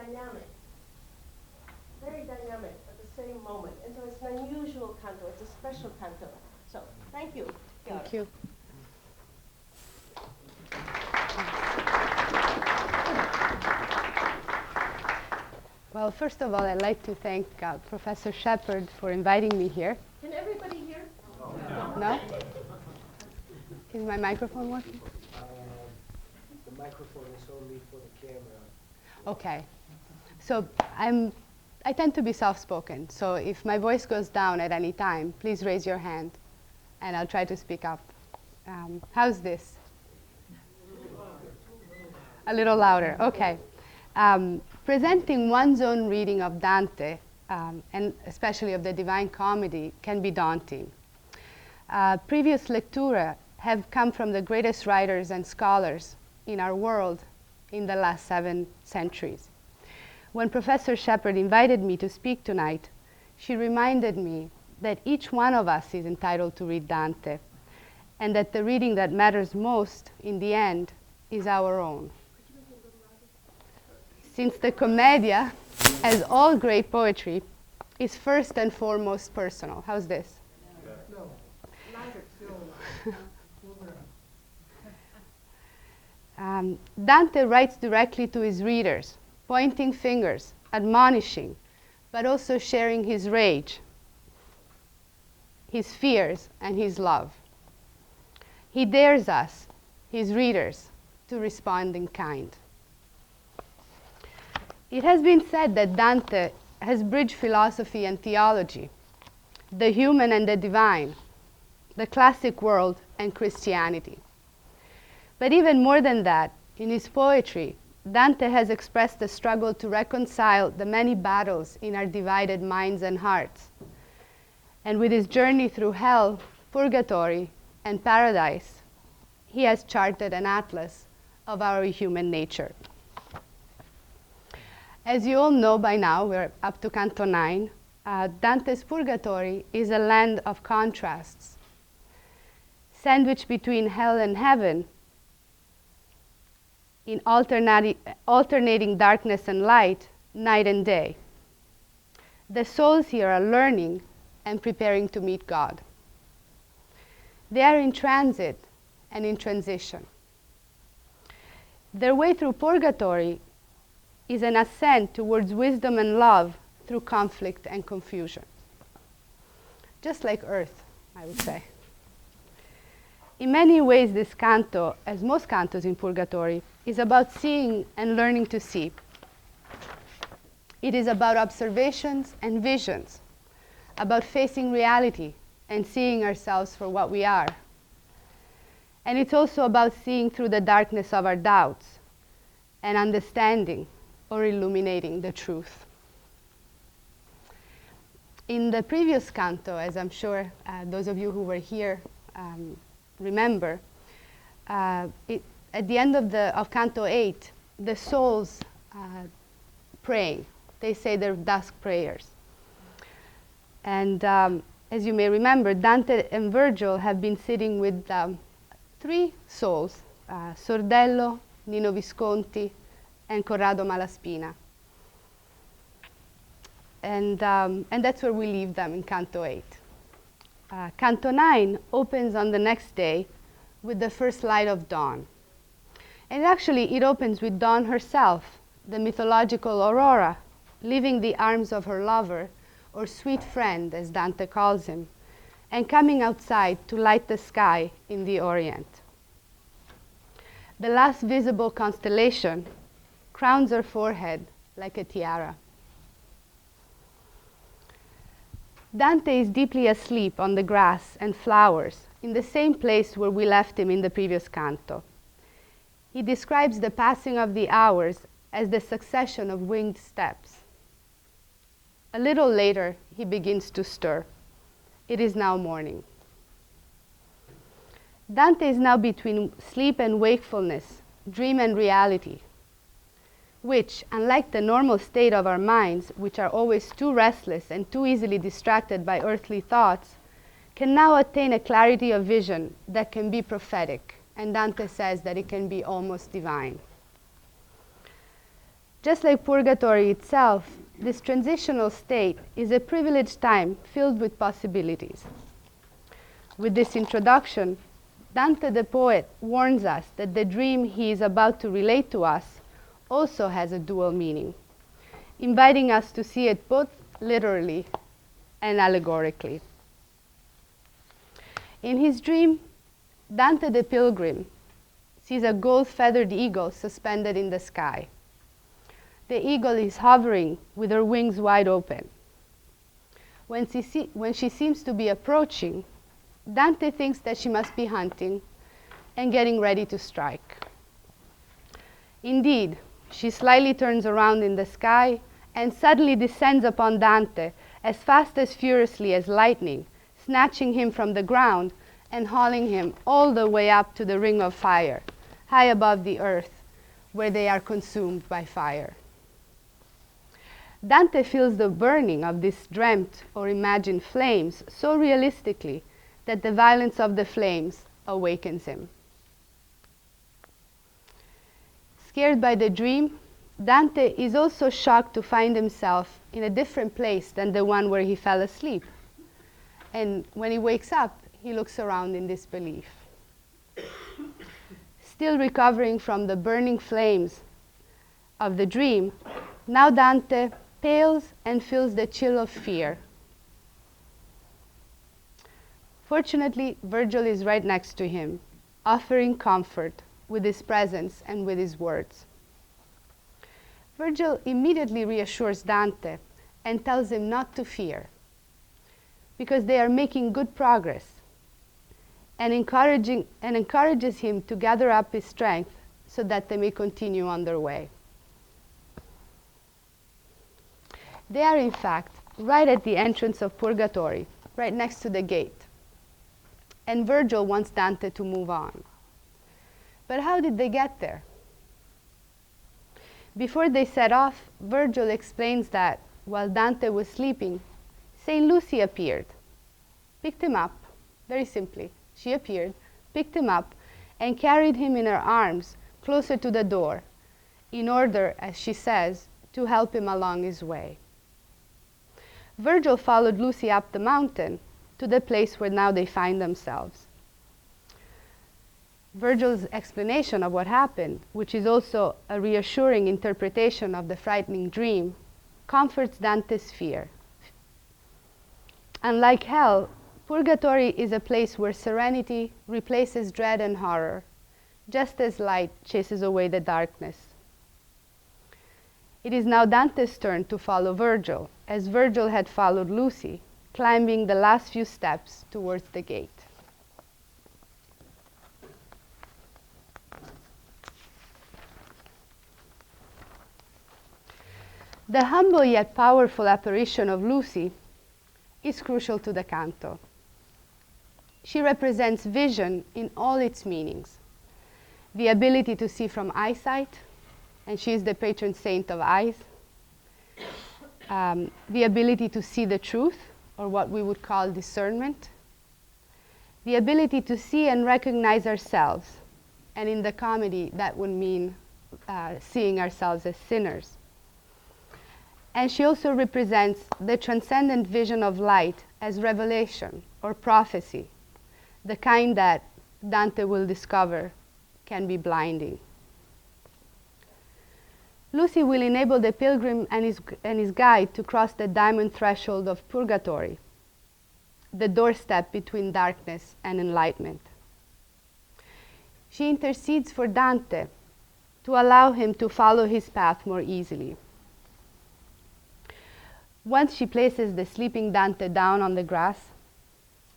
dynamic. Very dynamic at the same moment. And so it's an unusual canto. It's a special canto. So thank you. Thank you. Well, first of all, I'd like to thank Professor Shepard for inviting me here. Can everybody hear? No? Is my microphone working? The microphone is only for the camera. Okay. So I tend to be soft-spoken. So if my voice goes down at any time, please raise your hand, and I'll try to speak up. How's this? A little louder. Okay. Presenting one's own reading of Dante, and especially of the Divine Comedy, can be daunting. Previous lectura have come from the greatest writers and scholars in our world in the last 7 centuries. When Professor Shepard invited me to speak tonight, she reminded me that each one of us is entitled to read Dante, and that the reading that matters most in the end is our own. Since the Commedia, as all great poetry, is first and foremost personal. How's this? No. Dante writes directly to his readers, pointing fingers, admonishing, but also sharing his rage, his fears, and his love. He dares us, his readers, to respond in kind. It has been said that Dante has bridged philosophy and theology, the human and the divine, the classic world and Christianity. But even more than that, in his poetry, Dante has expressed the struggle to reconcile the many battles in our divided minds and hearts. And with his journey through hell, purgatory, and paradise, he has charted an atlas of our human nature. As you all know by now, we're up to Canto 9. Dante's Purgatory is a land of contrasts, sandwiched between hell and heaven, in alternating darkness and light, night and day. The souls here are learning and preparing to meet God. They are in transit and in transition. Their way through purgatory is an ascent towards wisdom and love through conflict and confusion. Just like Earth, I would say. In many ways, this canto, as most cantos in Purgatory, is about seeing and learning to see. It is about observations and visions, about facing reality and seeing ourselves for what we are. And it's also about seeing through the darkness of our doubts and understanding or illuminating the truth. In the previous canto, as I'm sure those of you who were here remember, at the end of Canto 8, the souls praying. They say their dusk prayers. And as you may remember, Dante and Virgil have been sitting with 3 souls, Sordello, Nino Visconti, and Corrado Malaspina. And that's where we leave them in Canto 8. Canto 9 opens on the next day with the first light of dawn. And actually, it opens with Dawn herself, the mythological Aurora, leaving the arms of her lover, or sweet friend, as Dante calls him, and coming outside to light the sky in the Orient. The last visible constellation crowns her forehead like a tiara. Dante is deeply asleep on the grass and flowers in the same place where we left him in the previous canto. He describes the passing of the hours as the succession of winged steps. A little later, he begins to stir. It is now morning. Dante is now between sleep and wakefulness, dream and reality, which, unlike the normal state of our minds, which are always too restless and too easily distracted by earthly thoughts, can now attain a clarity of vision that can be prophetic, and Dante says that it can be almost divine. Just like purgatory itself, this transitional state is a privileged time filled with possibilities. With this introduction, Dante the poet warns us that the dream he is about to relate to us also has a dual meaning, inviting us to see it both literally and allegorically. In his dream, Dante the pilgrim sees a gold-feathered eagle suspended in the sky. The eagle is hovering with her wings wide open. When she seems to be approaching, Dante thinks that she must be hunting and getting ready to strike. Indeed, she slightly turns around in the sky and suddenly descends upon Dante as fast as furiously as lightning, snatching him from the ground and hauling him all the way up to the ring of fire, high above the earth, where they are consumed by fire. Dante feels the burning of these dreamt or imagined flames so realistically that the violence of the flames awakens him. Scared by the dream, Dante is also shocked to find himself in a different place than the one where he fell asleep. And when he wakes up, he looks around in disbelief. Still recovering from the burning flames of the dream, now Dante pales and feels the chill of fear. Fortunately, Virgil is right next to him, offering comfort with his presence and with his words. Virgil immediately reassures Dante and tells him not to fear, because they are making good progress, and encourages him to gather up his strength so that they may continue on their way. They are, in fact, right at the entrance of Purgatory, right next to the gate. And Virgil wants Dante to move on. But how did they get there? Before they set off, Virgil explains that while Dante was sleeping, St. Lucy appeared, picked him up, very simply. She appeared, picked him up, and carried him in her arms closer to the door, in order, as she says, to help him along his way. Virgil followed Lucy up the mountain to the place where now they find themselves. Virgil's explanation of what happened, which is also a reassuring interpretation of the frightening dream, comforts Dante's fear. Unlike hell, Purgatory is a place where serenity replaces dread and horror, just as light chases away the darkness. It is now Dante's turn to follow Virgil, as Virgil had followed Lucy, climbing the last few steps towards the gate. The humble yet powerful apparition of Lucy is crucial to the canto. She represents vision in all its meanings. The ability to see from eyesight, and she is the patron saint of eyes. The ability to see the truth, or what we would call discernment. The ability to see and recognize ourselves, and in the comedy that would mean seeing ourselves as sinners. And she also represents the transcendent vision of light as revelation or prophecy, the kind that Dante will discover can be blinding. Lucy will enable the pilgrim and his guide to cross the diamond threshold of Purgatory, the doorstep between darkness and enlightenment. She intercedes for Dante to allow him to follow his path more easily. Once she places the sleeping Dante down on the grass,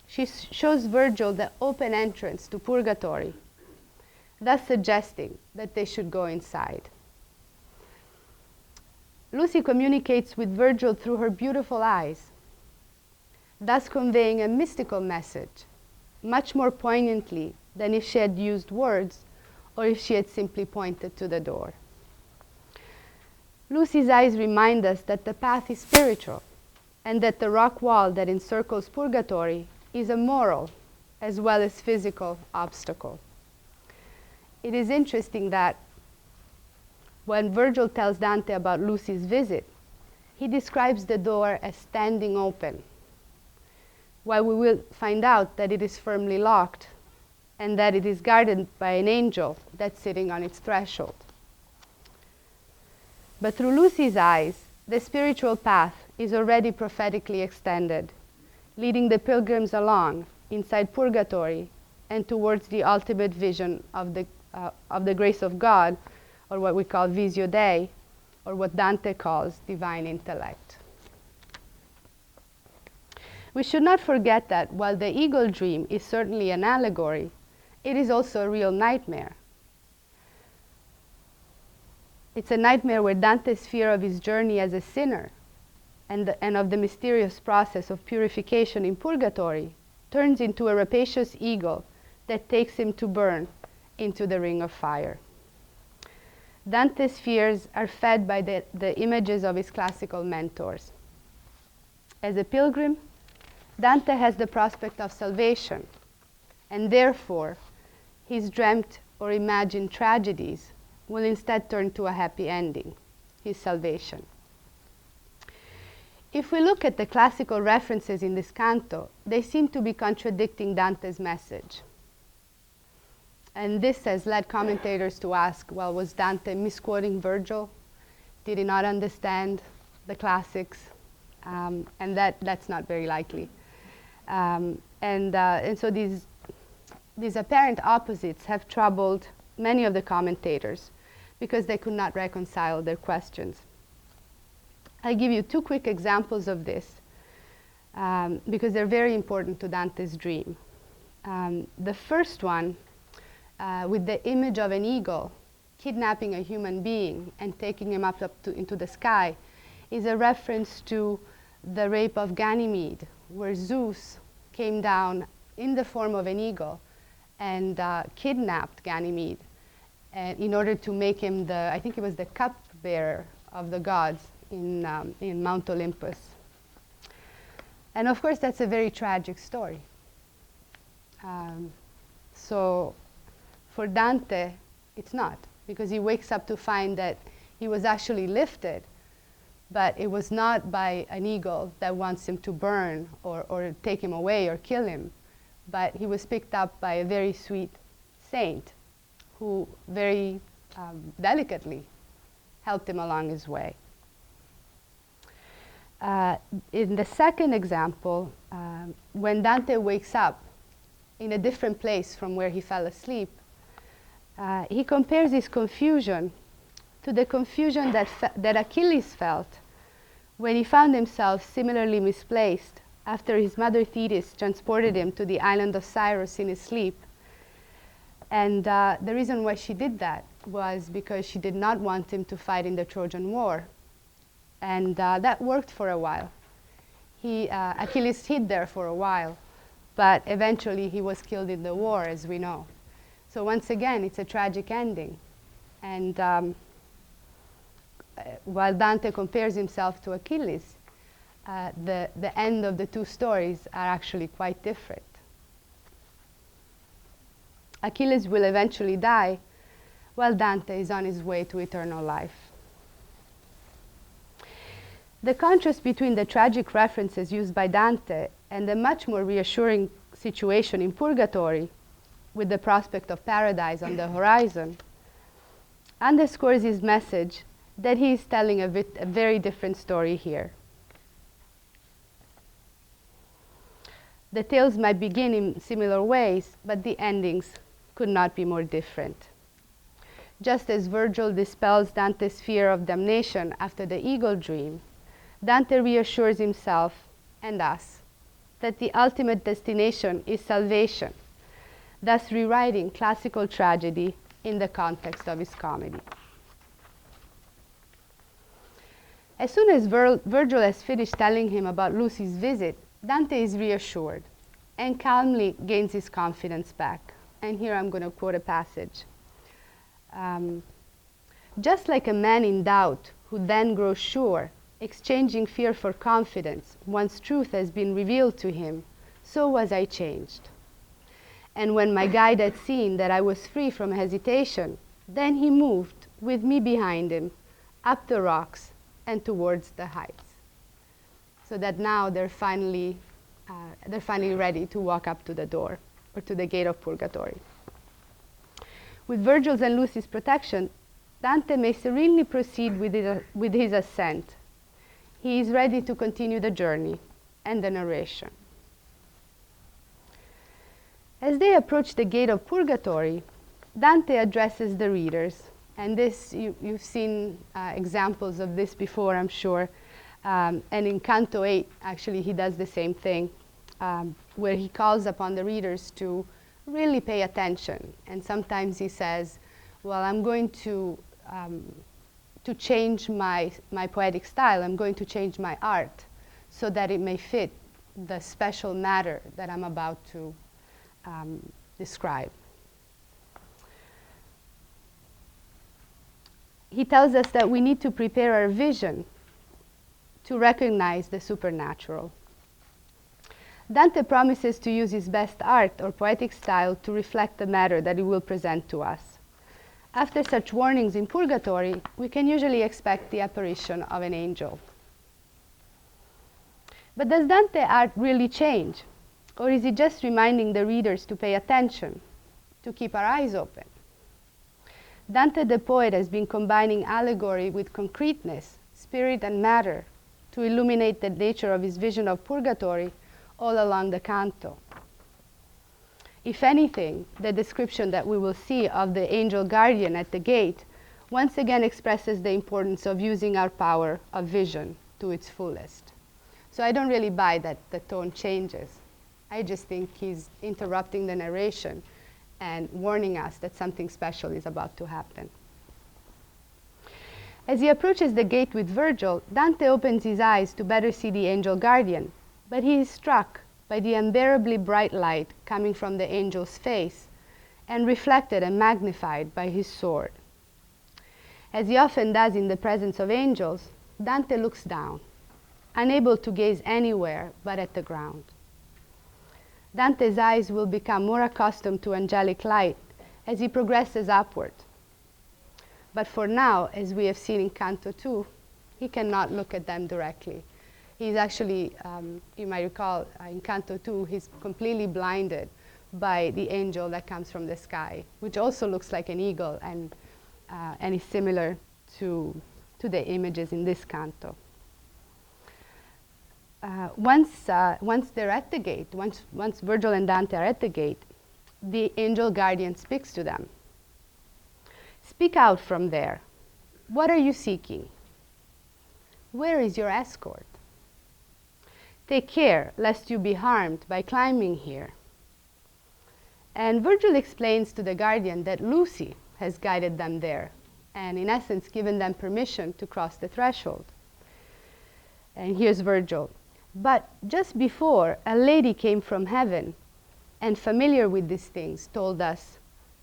she shows Virgil the open entrance to Purgatory, thus suggesting that they should go inside. Lucy communicates with Virgil through her beautiful eyes, thus conveying a mystical message, much more poignantly than if she had used words or if she had simply pointed to the door. Lucy's eyes remind us that the path is spiritual and that the rock wall that encircles Purgatory is a moral as well as physical obstacle. It is interesting that when Virgil tells Dante about Lucy's visit, he describes the door as standing open, while we will find out that it is firmly locked and that it is guarded by an angel that's sitting on its threshold. But through Lucy's eyes, the spiritual path is already prophetically extended, leading the pilgrims along inside Purgatory and towards the ultimate vision of the grace of God, or what we call visio Dei, or what Dante calls divine intellect. We should not forget that while the eagle dream is certainly an allegory, it is also a real nightmare. It's a nightmare where Dante's fear of his journey as a sinner and of the mysterious process of purification in Purgatory turns into a rapacious eagle that takes him to burn into the ring of fire. Dante's fears are fed by the images of his classical mentors. As a pilgrim, Dante has the prospect of salvation, and therefore his dreamt or imagined tragedies will instead turn to a happy ending, his salvation. If we look at the classical references in this canto, they seem to be contradicting Dante's message. And this has led commentators to ask, well, was Dante misquoting Virgil? Did he not understand the classics? And that's not very likely. And so these apparent opposites have troubled many of the commentators because they could not reconcile their questions. I'll give you two quick examples of this because they're very important to Dante's dream. The first one, with the image of an eagle kidnapping a human being and taking him up into the sky, is a reference to the rape of Ganymede, where Zeus came down in the form of an eagle and kidnapped Ganymede in order to make him I think it was the cupbearer of the gods in Mount Olympus. And of course, that's a very tragic story. So for Dante, it's not, because he wakes up to find that he was actually lifted, but it was not by an eagle that wants him to burn or take him away or kill him, but he was picked up by a very sweet saint who very delicately helped him along his way. In the second example, when Dante wakes up in a different place from where he fell asleep, he compares his confusion to the confusion that Achilles felt when he found himself similarly misplaced after his mother Thetis transported him to the island of Cyrus in his sleep. And the reason why she did that was because she did not want him to fight in the Trojan War. And that worked for a while. Achilles hid there for a while, but eventually he was killed in the war, as we know. So once again, it's a tragic ending. And while Dante compares himself to Achilles, the end of the two stories are actually quite different. Achilles will eventually die, while Dante is on his way to eternal life. The contrast between the tragic references used by Dante and the much more reassuring situation in Purgatory, with the prospect of paradise on the horizon, underscores his message that he is telling a very different story here. The tales might begin in similar ways, but the endings could not be more different. Just as Virgil dispels Dante's fear of damnation after the eagle dream, Dante reassures himself and us that the ultimate destination is salvation, thus rewriting classical tragedy in the context of his comedy. As soon as Virgil has finished telling him about Lucy's visit, Dante is reassured and calmly gains his confidence back. And here I'm going to quote a passage. Just like a man in doubt who then grows sure, exchanging fear for confidence once truth has been revealed to him, so was I changed. And when my guide had seen that I was free from hesitation, then he moved with me behind him, up the rocks and towards the heights. So that now they're finally ready to walk up to the door, or to the gate of Purgatory. With Virgil's and Lucy's protection, Dante may serenely proceed with his ascent. He is ready to continue the journey and the narration. As they approach the gate of Purgatory, Dante addresses the readers, and this you've seen examples of this before, I'm sure. And in Canto 8, actually, he does the same thing, where he calls upon the readers to really pay attention. And sometimes he says, well, I'm going to change my poetic style. I'm going to change my art so that it may fit the special matter that I'm about to describe. He tells us that we need to prepare our vision to recognize the supernatural. Dante promises to use his best art or poetic style to reflect the matter that he will present to us. After such warnings in Purgatory, we can usually expect the apparition of an angel. But does Dante's art really change? Or is he just reminding the readers to pay attention, to keep our eyes open? Dante the poet has been combining allegory with concreteness, spirit and matter, to illuminate the nature of his vision of Purgatory all along the Canto. If anything, the description that we will see of the angel guardian at the gate once again expresses the importance of using our power of vision to its fullest. So I don't really buy that the tone changes. I just think he's interrupting the narration and warning us that something special is about to happen. As he approaches the gate with Virgil, Dante opens his eyes to better see the angel guardian, but he is struck by the unbearably bright light coming from the angel's face and reflected and magnified by his sword. As he often does in the presence of angels, Dante looks down, unable to gaze anywhere but at the ground. Dante's eyes will become more accustomed to angelic light as he progresses upward. But for now, as we have seen in Canto 2, he cannot look at them directly. He's actually, you might recall, in Canto 2, he's completely blinded by the angel that comes from the sky, which also looks like an eagle and is similar to the images in this canto. Once they're at the gate, once Virgil and Dante are at the gate, the angel guardian speaks to them. Speak out from there. What are you seeking? Where is your escort? Take care lest you be harmed by climbing here. And Virgil explains to the guardian that Lucy has guided them there and in essence given them permission to cross the threshold. And here's Virgil. But just before, a lady came from heaven and familiar with these things told us,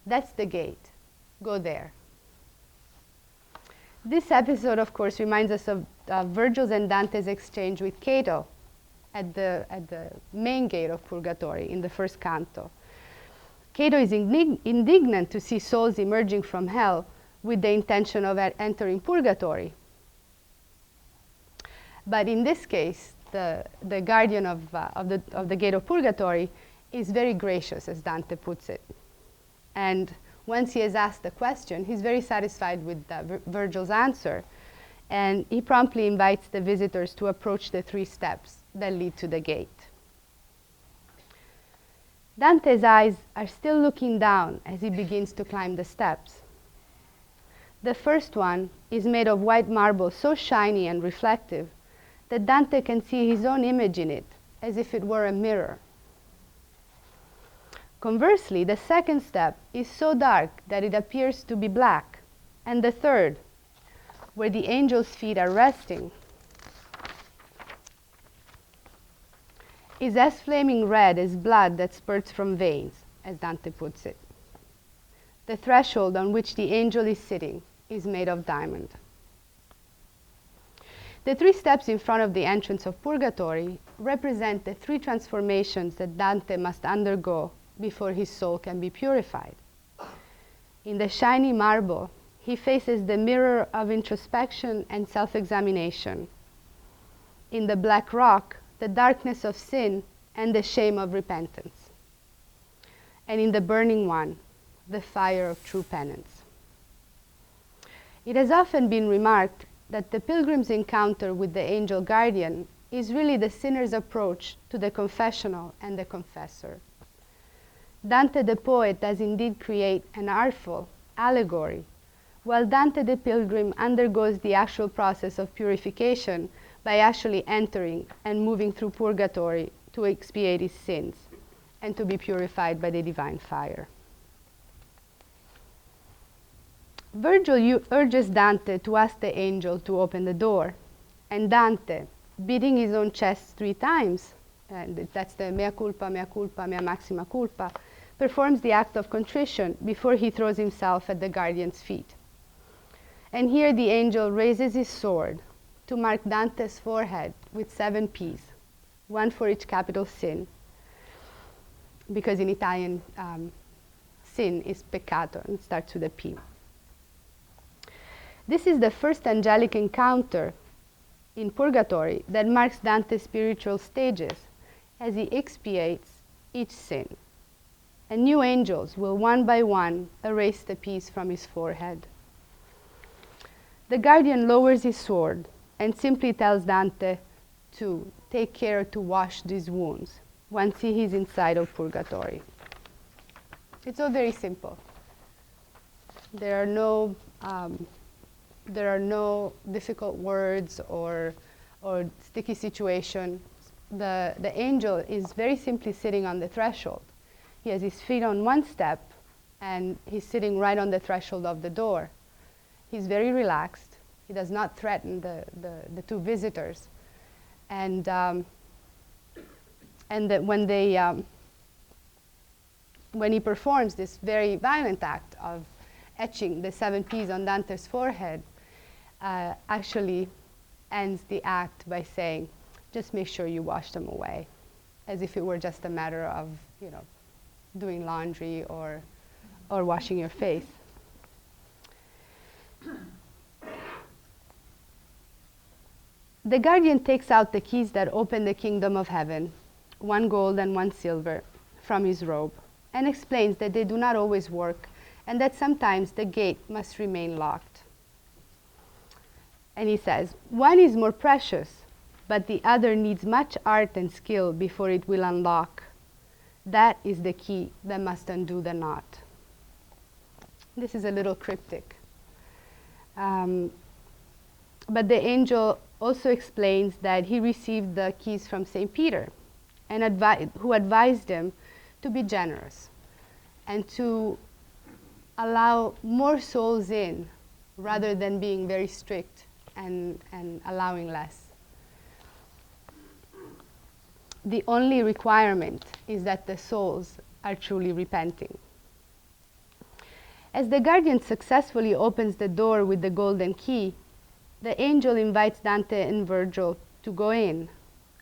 that's the gate, go there. This episode, of course, reminds us of Virgil's and Dante's exchange with Cato at the main gate of Purgatory in the first canto. Cato is indignant to see souls emerging from hell with the intention of entering Purgatory. But in this case, the guardian of the gate of Purgatory is very gracious, as Dante puts it. And once he has asked the question, he's very satisfied with Virgil's answer. And he promptly invites the visitors to approach the 3 steps that lead to the gate. Dante's eyes are still looking down as he begins to climb the steps. The first one is made of white marble so shiny and reflective that Dante can see his own image in it, as if it were a mirror. Conversely, the second step is so dark that it appears to be black, and the third, where the angel's feet are resting, is as flaming red as blood that spurts from veins, as Dante puts it. The threshold on which the angel is sitting is made of diamond. The 3 steps in front of the entrance of Purgatory represent the 3 transformations that Dante must undergo before his soul can be purified. In the shiny marble, he faces the mirror of introspection and self-examination. In the black rock, the darkness of sin and the shame of repentance. And in the burning one, the fire of true penance. It has often been remarked that the pilgrim's encounter with the angel guardian is really the sinner's approach to the confessional and the confessor. Dante the poet does indeed create an artful allegory, while Dante the pilgrim undergoes the actual process of purification by actually entering and moving through purgatory to expiate his sins and to be purified by the divine fire. Virgil urges Dante to ask the angel to open the door, and Dante, beating his own chest 3 times, and that's the mea culpa, mea maxima culpa, performs the act of contrition before he throws himself at the guardian's feet. And here the angel raises his sword to mark Dante's forehead with 7 P's, 1 for each capital sin, because in Italian, sin is peccato, and it starts with a P. This is the first angelic encounter in Purgatory that marks Dante's spiritual stages as he expiates each sin. And new angels will one by one erase the P's from his forehead. The guardian lowers his sword and simply tells Dante to take care to wash these wounds once he is inside of Purgatory. It's all very simple. There are no difficult words or sticky situations. The angel is very simply sitting on the threshold. He has his feet on one step, and he's sitting right on the threshold of the door. He's very relaxed. He does not threaten the 2 visitors. And that when he performs this very violent act of etching the 7 P's on Dante's forehead, actually ends the act by saying, just make sure you wash them away, as if it were just a matter of, doing laundry or washing your face. The guardian takes out the keys that open the kingdom of heaven, 1 gold and 1 silver, from his robe, and explains that they do not always work and that sometimes the gate must remain locked. And he says, 1 is more precious, but the other needs much art and skill before it will unlock. That is the key that must undo the knot. This is a little cryptic. But the angel also explains that he received the keys from St. Peter, and who advised him to be generous and to allow more souls in rather than being very strict and allowing less. The only requirement is that the souls are truly repenting. As the guardian successfully opens the door with the golden key, the angel invites Dante and Virgil to go in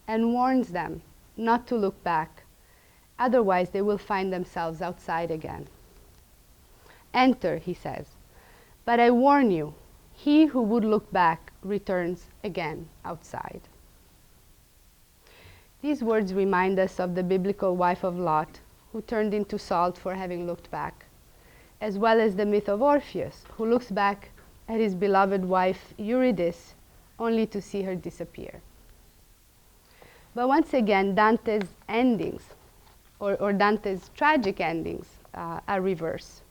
and warns them not to look back, otherwise they will find themselves outside again. Enter, he says, but I warn you, he who would look back returns again outside. These words remind us of the biblical wife of Lot, who turned into salt for having looked back, as well as the myth of Orpheus, who looks back at his beloved wife Eurydice, only to see her disappear. But once again, Dante's endings, or Dante's tragic endings, are reversed.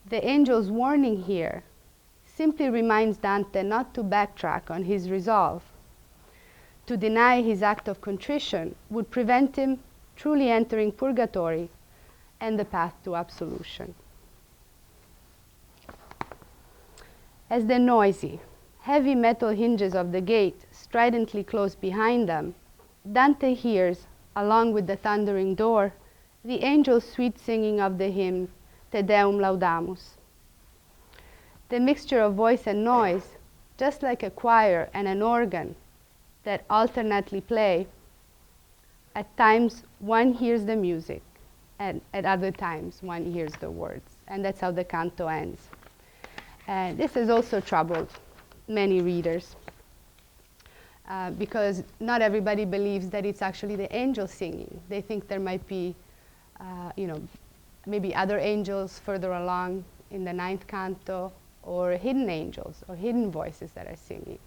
The angel's warning here simply reminds Dante not to backtrack on his resolve. To deny his act of contrition would prevent him truly entering purgatory and the path to absolution. As the noisy, heavy metal hinges of the gate stridently close behind them, Dante hears, along with the thundering door, the angel's sweet singing of the hymn, Te Deum Laudamus. The mixture of voice and noise, just like a choir and an organ that alternately play, at times one hears the music, and at other times one hears the words. And that's how the canto ends. And this has also troubled many readers because not everybody believes that it's actually the angels singing. They think there might be, maybe other angels further along in the ninth canto, or hidden angels or hidden voices that are singing.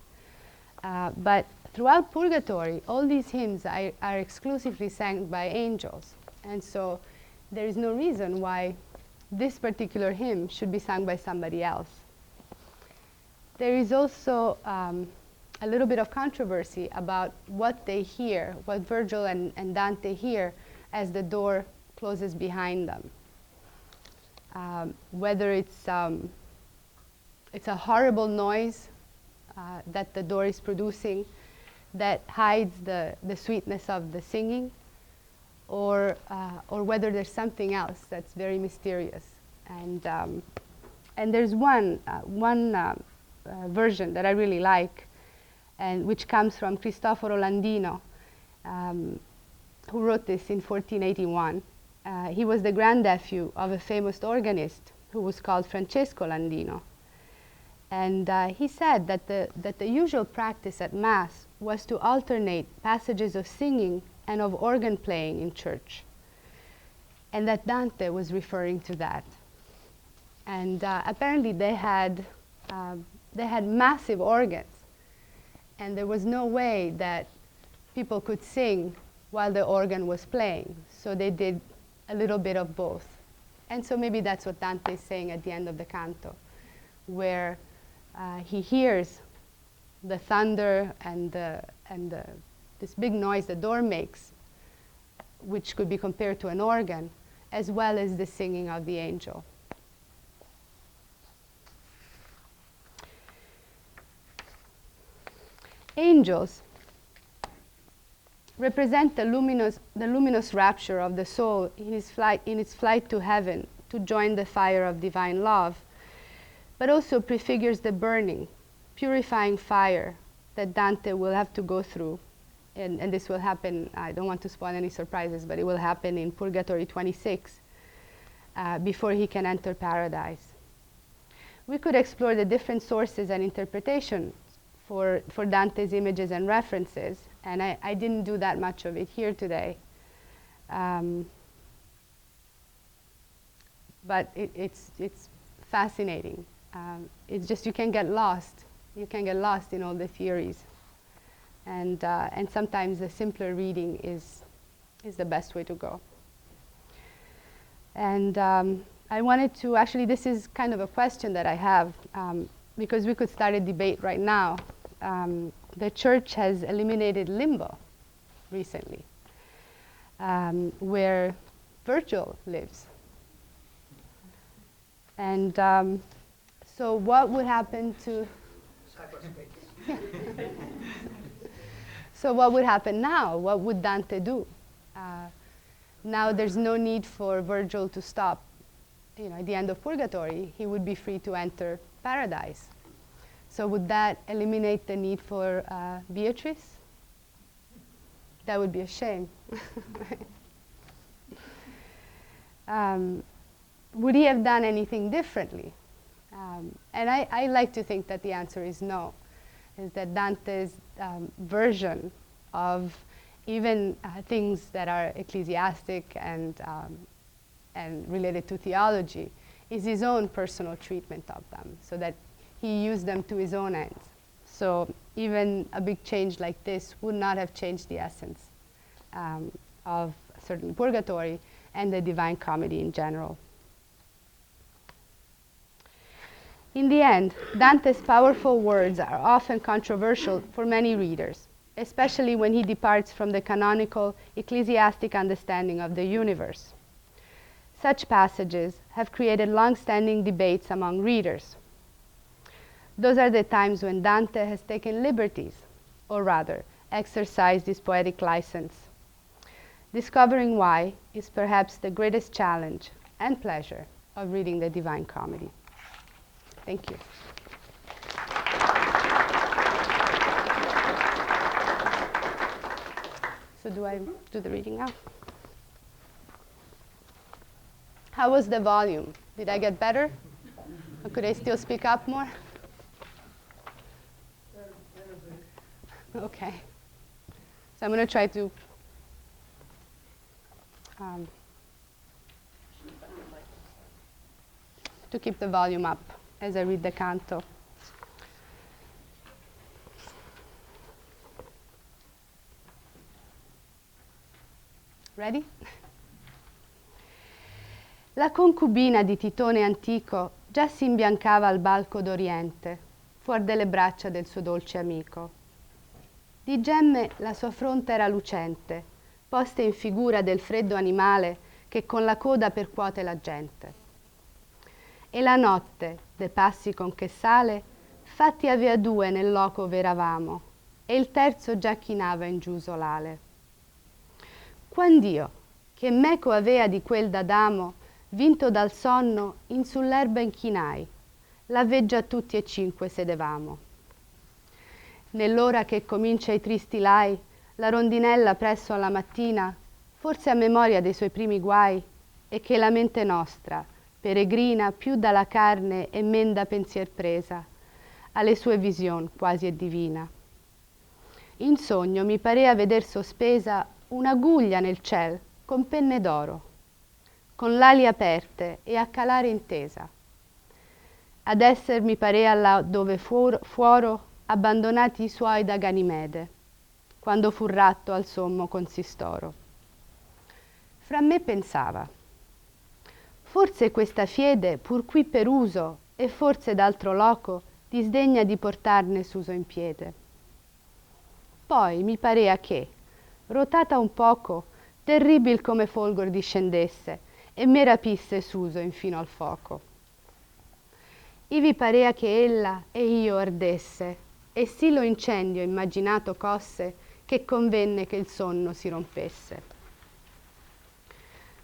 But throughout Purgatory, all these hymns are exclusively sang by angels. And so there is no reason why this particular hymn should be sung by somebody else. There is also a little bit of controversy about what they hear, what Virgil and Dante hear as the door closes behind them. Whether it's a horrible noise that the door is producing that hides the sweetness of the singing, or whether there's something else that's very mysterious. And there's one version that I really like, and which comes from Cristoforo Landino, who wrote this in 1481. He was the grandnephew of a famous organist who was called Francesco Landino. And he said that the usual practice at Mass was to alternate passages of singing and of organ playing in church, and that Dante was referring to that. And apparently they had massive organs, and there was no way that people could sing while the organ was playing. So they did a little bit of both. And so maybe that's what Dante is saying at the end of the canto, where he hears the thunder and this big noise the door makes, which could be compared to an organ, as well as the singing of the angel. Angels represent the luminous rapture of the soul in its flight to heaven to join the fire of divine love, but also prefigures the burning, purifying fire that Dante will have to go through. And this will happen, I don't want to spoil any surprises, but it will happen in Purgatory 26 before he can enter paradise. We could explore the different sources and interpretations for Dante's images and references, and I didn't do that much of it here today. But it's fascinating. It's just you can get lost. You can get lost in all the theories. And sometimes the simpler reading is the best way to go. And I wanted to, actually this is kind of a question that I have, because we could start a debate right now. The church has eliminated limbo recently, where Virgil lives. And so what would happen to... So what would happen now? What would Dante do? Now there's no need for Virgil to stop. At the end of Purgatory, he would be free to enter paradise. So would that eliminate the need for Beatrice? That would be a shame. Would he have done anything differently? And I like to think that the answer is no. Is that Dante's version of even things that are ecclesiastic and related to theology is his own personal treatment of them, so that he used them to his own ends. So even a big change like this would not have changed the essence of certainly Purgatory and the Divine Comedy in general. In the end, Dante's powerful words are often controversial for many readers, especially when he departs from the canonical ecclesiastic understanding of the universe. Such passages have created long-standing debates among readers. Those are the times when Dante has taken liberties, or rather, exercised his poetic license. Discovering why is perhaps the greatest challenge and pleasure of reading the Divine Comedy. Thank you. So do I do the reading now? How was the volume? Did I get better? Could I still speak up more? Okay. So I'm going to try to keep the volume up as I read the canto. Ready? La concubina di Titone antico già si imbiancava al balco d'Oriente, fuor delle braccia del suo dolce amico. Di gemme la sua fronte era lucente, posta in figura del freddo animale che con la coda percuote la gente. E la notte, de passi con che sale, fatti avea due nel loco v'eravamo, e il terzo già chinava in giù solale. Quand'io, che meco avea di quel d'Adamo, vinto dal sonno, in sull'erba inchinai, la veggia tutti e cinque sedevamo. Nell'ora che comincia i tristi lai, la rondinella presso alla mattina, forse a memoria dei suoi primi guai, e che la mente nostra, peregrina più dalla carne e men da pensier presa, alle sue vision quasi è divina. In sogno mi parea veder sospesa un'aguglia nel ciel con penne d'oro, con l'ali aperte e a calare intesa. Ad esser mi parea là dove fuoro abbandonati i suoi da Ganimede, quando fu ratto al sommo consistoro. Fra me pensava, forse questa fiede, pur qui per uso, e forse d'altro loco, disdegna di portarne s'uso in piede. Poi mi parea che, rotata un poco, terribil come folgor discendesse, e me rapisse s'uso infino al foco. Ivi parea che ella e io ardesse, e sì lo incendio immaginato cosse, che convenne che il sonno si rompesse.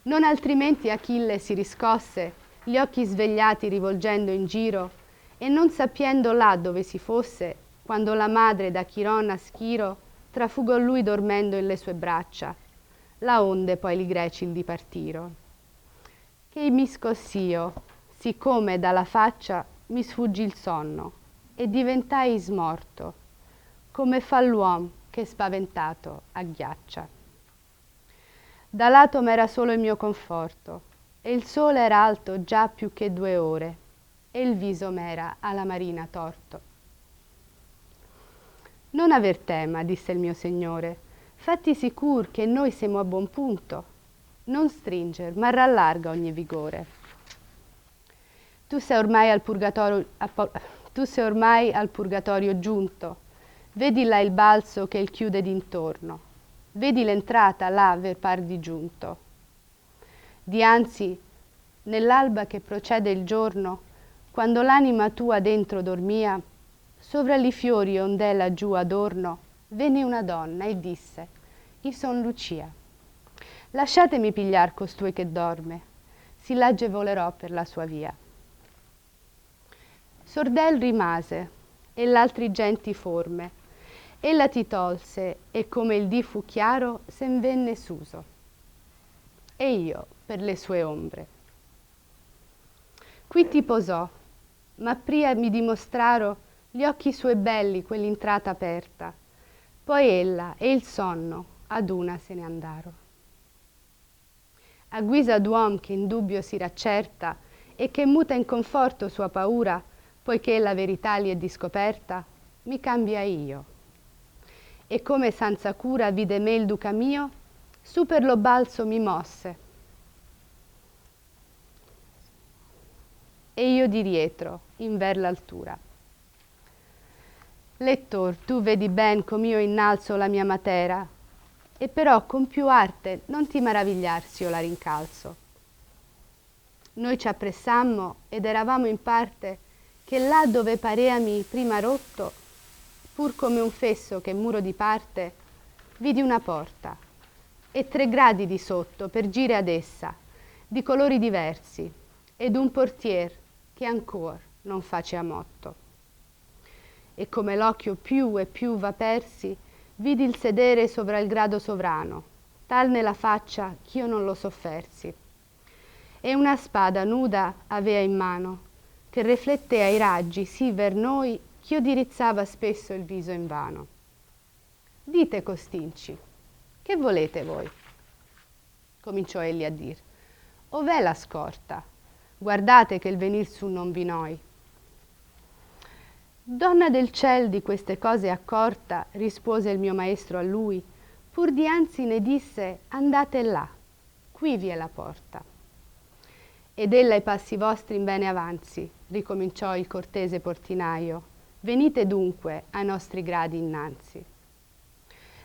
Non altrimenti Achille si riscosse, gli occhi svegliati rivolgendo in giro, e non sappiendo là dove si fosse, quando la madre da Chirona a Schiro trafugò lui dormendo in le sue braccia, la onde poi li greci il dipartiro. Che mi scoss'io, siccome dalla faccia mi sfuggì il sonno, e diventai smorto, come fa l'uom che spaventato agghiaccia. Da lato m'era solo il mio conforto, e il sole era alto già più che 2 ore, e il viso m'era alla marina torto. Non aver tema, disse il mio Signore, fatti sicur che noi siamo a buon punto, non stringer, ma rallarga ogni vigore. Tu sei ormai al purgatorio giunto, vedi là il balzo che il chiude d'intorno, vedi l'entrata là ver par di giunto. Dianzi, nell'alba che procede il giorno, quando l'anima tua dentro dormia, sovra li fiori ond'è laggiù adorno, venne una donna e disse, io son Lucia. Lasciatemi pigliar costui che dorme, si l'agge volerò per la sua via. Sordel rimase, e l'altri genti forme, ella ti tolse, e come il dì fu chiaro, sen venne s'uso, e io per le sue ombre. Qui ti posò, ma pria mi dimostraro gli occhi suoi belli quell'intrata aperta, poi ella e il sonno ad una se ne andaro. A guisa d'uom che in dubbio si raccerta e che muta in conforto sua paura, poiché la verità li è discoperta, mi cambia io. E come senza cura vide me il duca mio, su per lo balzo mi mosse. E io di rietro, in ver l'altura. Lettor, tu vedi ben com'io innalzo la mia matera, e però con più arte non ti maravigliar s'io la rincalzo. Noi ci appressammo ed eravamo in parte che là dove pareami prima rotto, pur come un fesso che muro di parte, vidi una porta, e 3 gradi di sotto per gire ad essa, di colori diversi, ed un portier che ancor non facea motto. E come l'occhio più e più v'apersi, vidi il sedere sovra il grado sovrano, tal nella faccia ch'io non lo soffersi. E una spada nuda avea in mano, che riflettea i raggi sì ver noi ch'io dirizzava spesso il viso invano. Dite, Costinci, che volete voi? Cominciò egli a dir. Ov'è la scorta? Guardate che il venir su non vi noi. Donna del ciel di queste cose accorta, rispose il mio maestro a lui, pur dianzi ne disse, andate là, qui vi è la porta. Ed ella ai passi vostri in bene avanzi, ricominciò il cortese portinaio, venite dunque ai nostri gradi innanzi.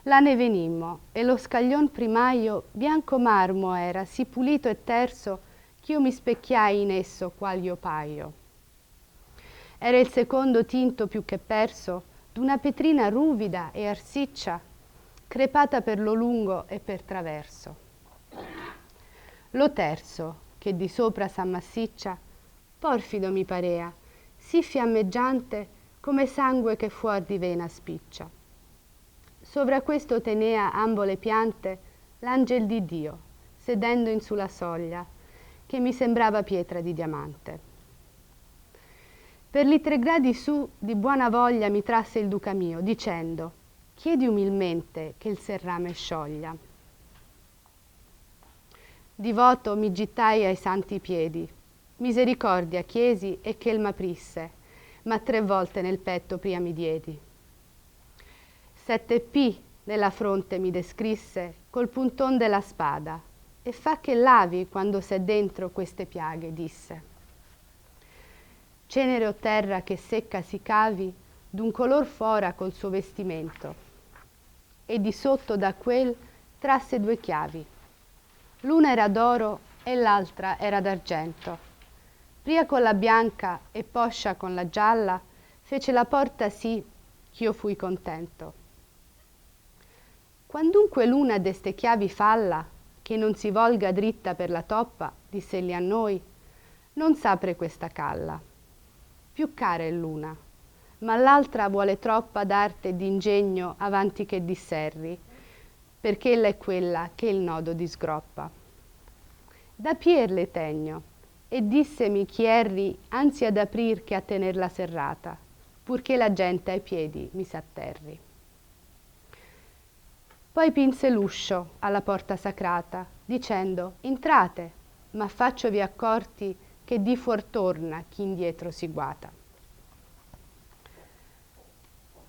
Là ne venimmo, e lo scaglion primaio bianco marmo era, sì pulito e terso, ch'io mi specchiai in esso qual io paio. Era il secondo tinto più che perso d'una petrina ruvida e arsiccia, crepata per lo lungo e per traverso. Lo terzo, che di sopra s'ammassiccia, porfido mi parea, sì fiammeggiante come sangue che fuor di vena spiccia. Sovra questo tenea ambo le piante l'angel di Dio, sedendo in sulla soglia, che mi sembrava pietra di diamante. Per li 3 gradi su, di buona voglia mi trasse il duca mio, dicendo, chiedi umilmente che il serrame scioglia. Divoto mi gittai ai santi piedi, misericordia chiesi e che il m'aprisse, ma 3 volte nel petto pria mi diedi. 7 P nella fronte mi descrisse col punton della spada, e fa che lavi quando s'è dentro queste piaghe, disse. Cenere o terra che secca si cavi, d'un color fora col suo vestimento, e di sotto da quel trasse 2 chiavi. L'una era d'oro e l'altra era d'argento. Pria con la bianca e poscia con la gialla, fece la porta sì ch'io fui contento. Quandunque l'una d'este chiavi falla, che non si volga dritta per la toppa, diss'egli a noi, non s'apre questa calla. Più cara è l'una, ma l'altra vuole troppa d'arte e d'ingegno avanti che disserri, perché ella è quella che il nodo disgroppa. Da pier le tegno, e dissemi chi erri anzi ad aprir che a tener la serrata, purché la gente ai piedi mi s'atterri. Poi pinse l'uscio alla porta sacrata, dicendo, entrate, ma facciovi accorti che di fuor torna chi indietro si guata.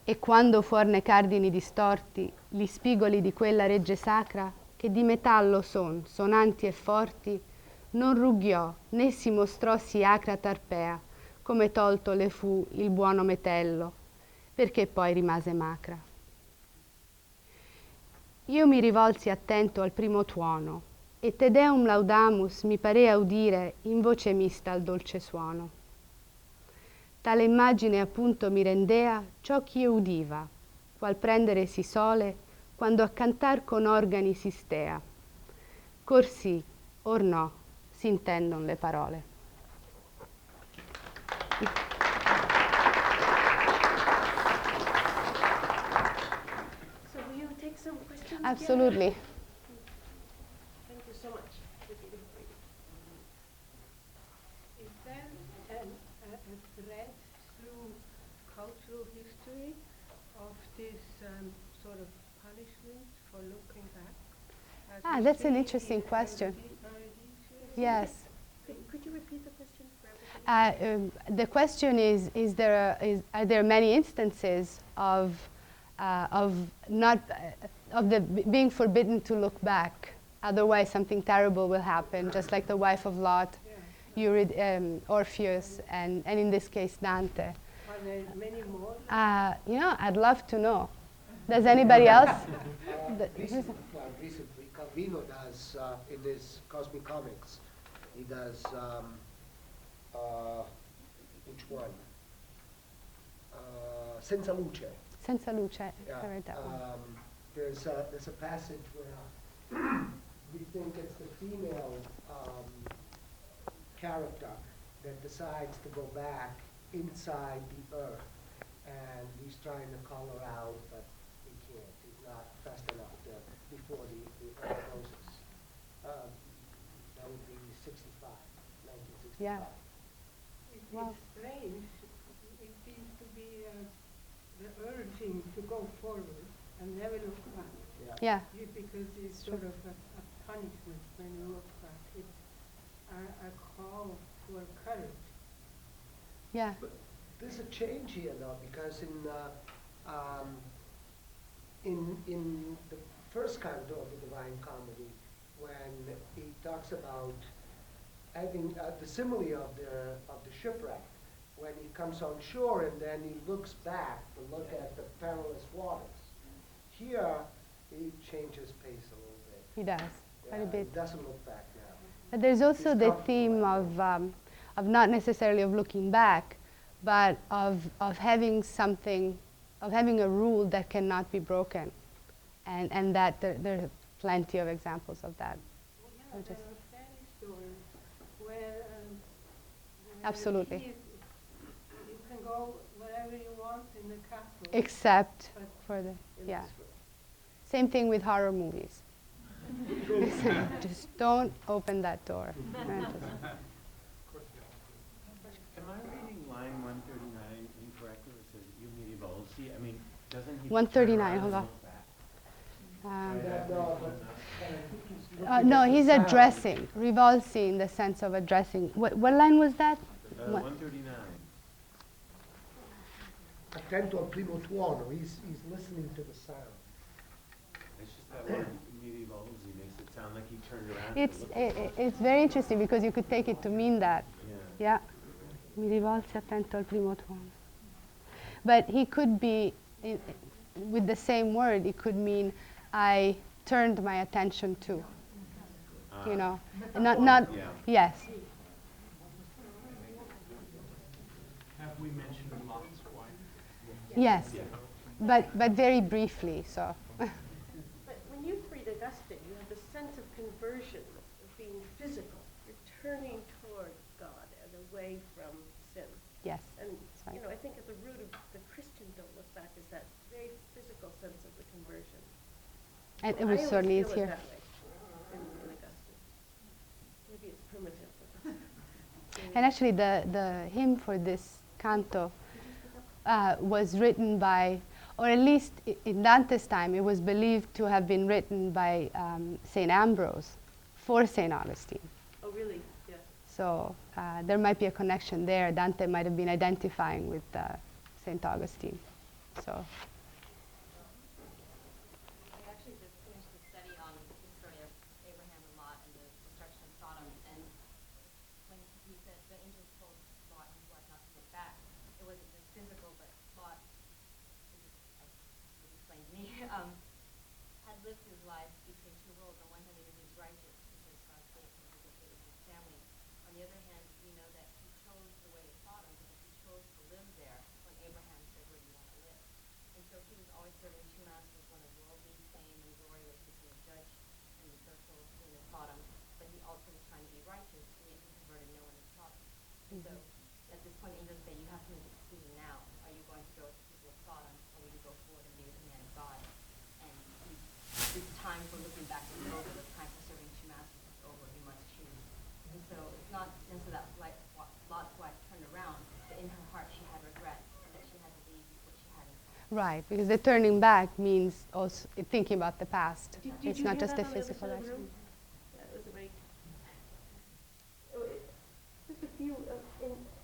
E quando fuor ne cardini distorti, gli spigoli di quella regge sacra, che di metallo son, sonanti e forti, non rugghiò né si mostrò sì acra tarpea, come tolto le fu il buono metello, perché poi rimase macra. Io mi rivolsi attento al primo tuono, e Te Deum laudamus mi parea udire in voce mista al dolce suono. Tale immagine appunto mi rendea ciò ch'io udiva, qual prendere si sole quando a cantar con organi si stea. Corsì, or no, s'intendon le parole. So will you take some questions? Absolutely. Thank you so much. Is there a thread through cultural history of this sort of punishment for looking back? As we That's an see interesting in question. Rhodesia? Yes. Could you repeat the question for everybody? The question is are there many instances of not of the being forbidden to look back? Otherwise, something terrible will happen, just like the wife of Lot, Orpheus, and in this case Dante. Are there many more? I'd love to know. Does anybody else? Recently, Calvino does in his Cosmic Comics. He does which one? Senza Luce. Senza luce. Yeah. I read that one. There's a passage where we think it's the female character that decides to go back inside the earth, and he's trying to call her out, but he can't. He's not fast enough before the earth closes. That would be 1965. Yeah. Wow. It's strange. It seems to be the urging to go forward and never look back. Yeah. Because it's Sure. sort of a punishment when you look back. It's a call for courage. Yeah. But there's a change here though, because in the first canto of the Divine Comedy, when he talks about having the simile of the shipwreck, when he comes on shore and then he looks back to look at the perilous waters. Here, he changes pace a little bit. He does quite a He bit. doesn't look back now. But there's also He's the comfortable theme of not necessarily of looking back, but of having something, of having a rule that cannot be broken, and that there are plenty of examples of that. Well, I yeah, there just- are fairy stories where Absolutely. you can go wherever you want in the castle. Except But for the, In yeah. this room. Same thing with horror movies. Just don't open that door. Am I reading line 139 incorrectly? It says you medievalsi. I mean, doesn't he? 139, turn hold around on. and look back? No, but I think he's looking No, at the he's sound. addressing, rivolsi in the sense of addressing. What line was that? What? 139. Attento al primo tuono, he's listening to the sound. It's just that word medievalsi makes it sound like he turned around. It's to look at it. it's very interesting because you could take it to mean that. Yeah. Yeah. Mi rivolsi attento al primo tuono. But he could be, with the same word, it could mean I turned my attention to. You know, not Yeah. yes. Have we mentioned Lot's wife? Yes. Yeah. But very briefly, so. But when you read Augustine, you have the sense of conversion, of being physical. You're turning toward God and away from sin. Yes. And, That's right. you know, I think at the root of the Christian don't look back is that very physical sense of the conversion. And it I was always certainly is feel it here. that way in Augustine. Maybe it's primitive. But And actually, the hymn for this canto was written by, or at least in Dante's time, it was believed to have been written by St. Ambrose for St. Augustine. oh, really? Yeah. So there might be a connection there. Dante might have been identifying with St. Augustine. So I actually just finished a study on the story of Abraham and Lot and the destruction of Sodom. And when he said the angels told Lot and his wife not to look back, it wasn't just physical, but Lot, it was explained to me, had lived his life between two worlds. On one hand, he was righteous because God saved him because it was his family. On the other hand, we know that he chose the way of Sodom because he chose to live there when Abraham said, where do you want to live? And so he was always serving two masters, one of worldly fame and glory, where he became a judge in the social scene of Sodom, but he also was trying to be righteous, and yet he converted no one in Sodom. And so at this point, angels say, you have to make a decision now. Are you going to go with the people of Sodom, or will you go forward and be with the man of God? And this time for looking back is over. The time for serving two masters is over. You must choose. And so it's not necessarily that Lot's wife turned around, but in her heart she had regret, and that she had to leave what she had in common. right, because the turning back means also thinking about the past. Did It's you not hear just that a on the other physical side of the action. room? Yeah, it was a very. Just a few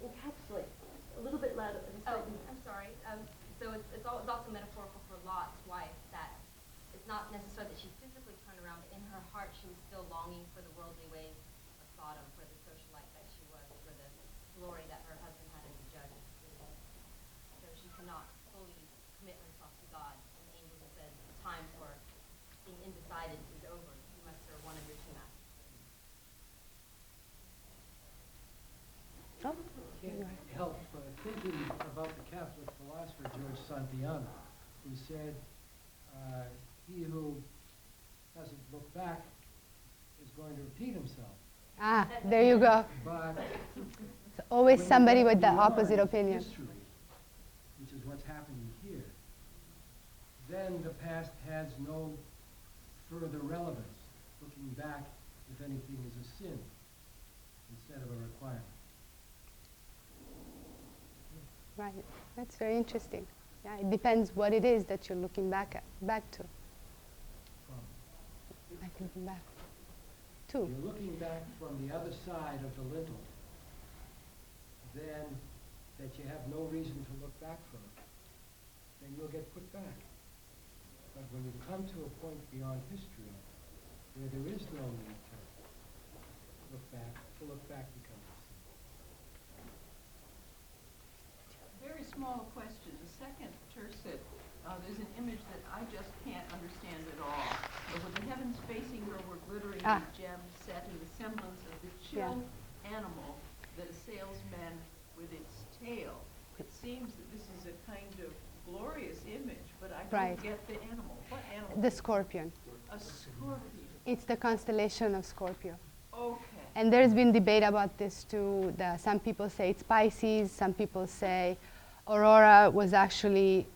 encapsulate a little bit louder. Oh, I'm sorry. So it's also metaphorical for Lot's wife, that it's not necessarily that she physically turned around, but in her heart she was still longing for the worldly ways of Sodom, for the socialite that she was, for the glory that her husband had as a judge. So she cannot fully commit herself to God. And the angels have said, the time for being undecided is over. You must serve one of your two masters. Oh, Can't help thinking about the Catholic philosopher George Santayana, who said, he who doesn't look back is going to repeat himself. there you go. But It's always when you somebody get with the beyond opposite opinion. history, which is what's happening here, then the past has no further relevance. Looking back, if anything, is a sin instead of a requirement. Right. That's very interesting. Yeah, it depends what it is that you're looking back to. Like looking back. To. If you're looking back from the other side of the lintel, then that you have no reason to look back from, then you'll get put back. But when you come to a point beyond history where there is no need to look back becomes a sin. Very small question. The second tercet, there's an image that I just can't understand at all. But with the heavens facing her were glittering with gems set in the semblance of the chill animal that assails men with its tail. It seems that this is a kind of glorious image, but I don't get the animal. What animal? The scorpion. A scorpion. It's the constellation of Scorpio. Okay. And there's been debate about this too. Some people say it's Pisces, some people say Aurora was actually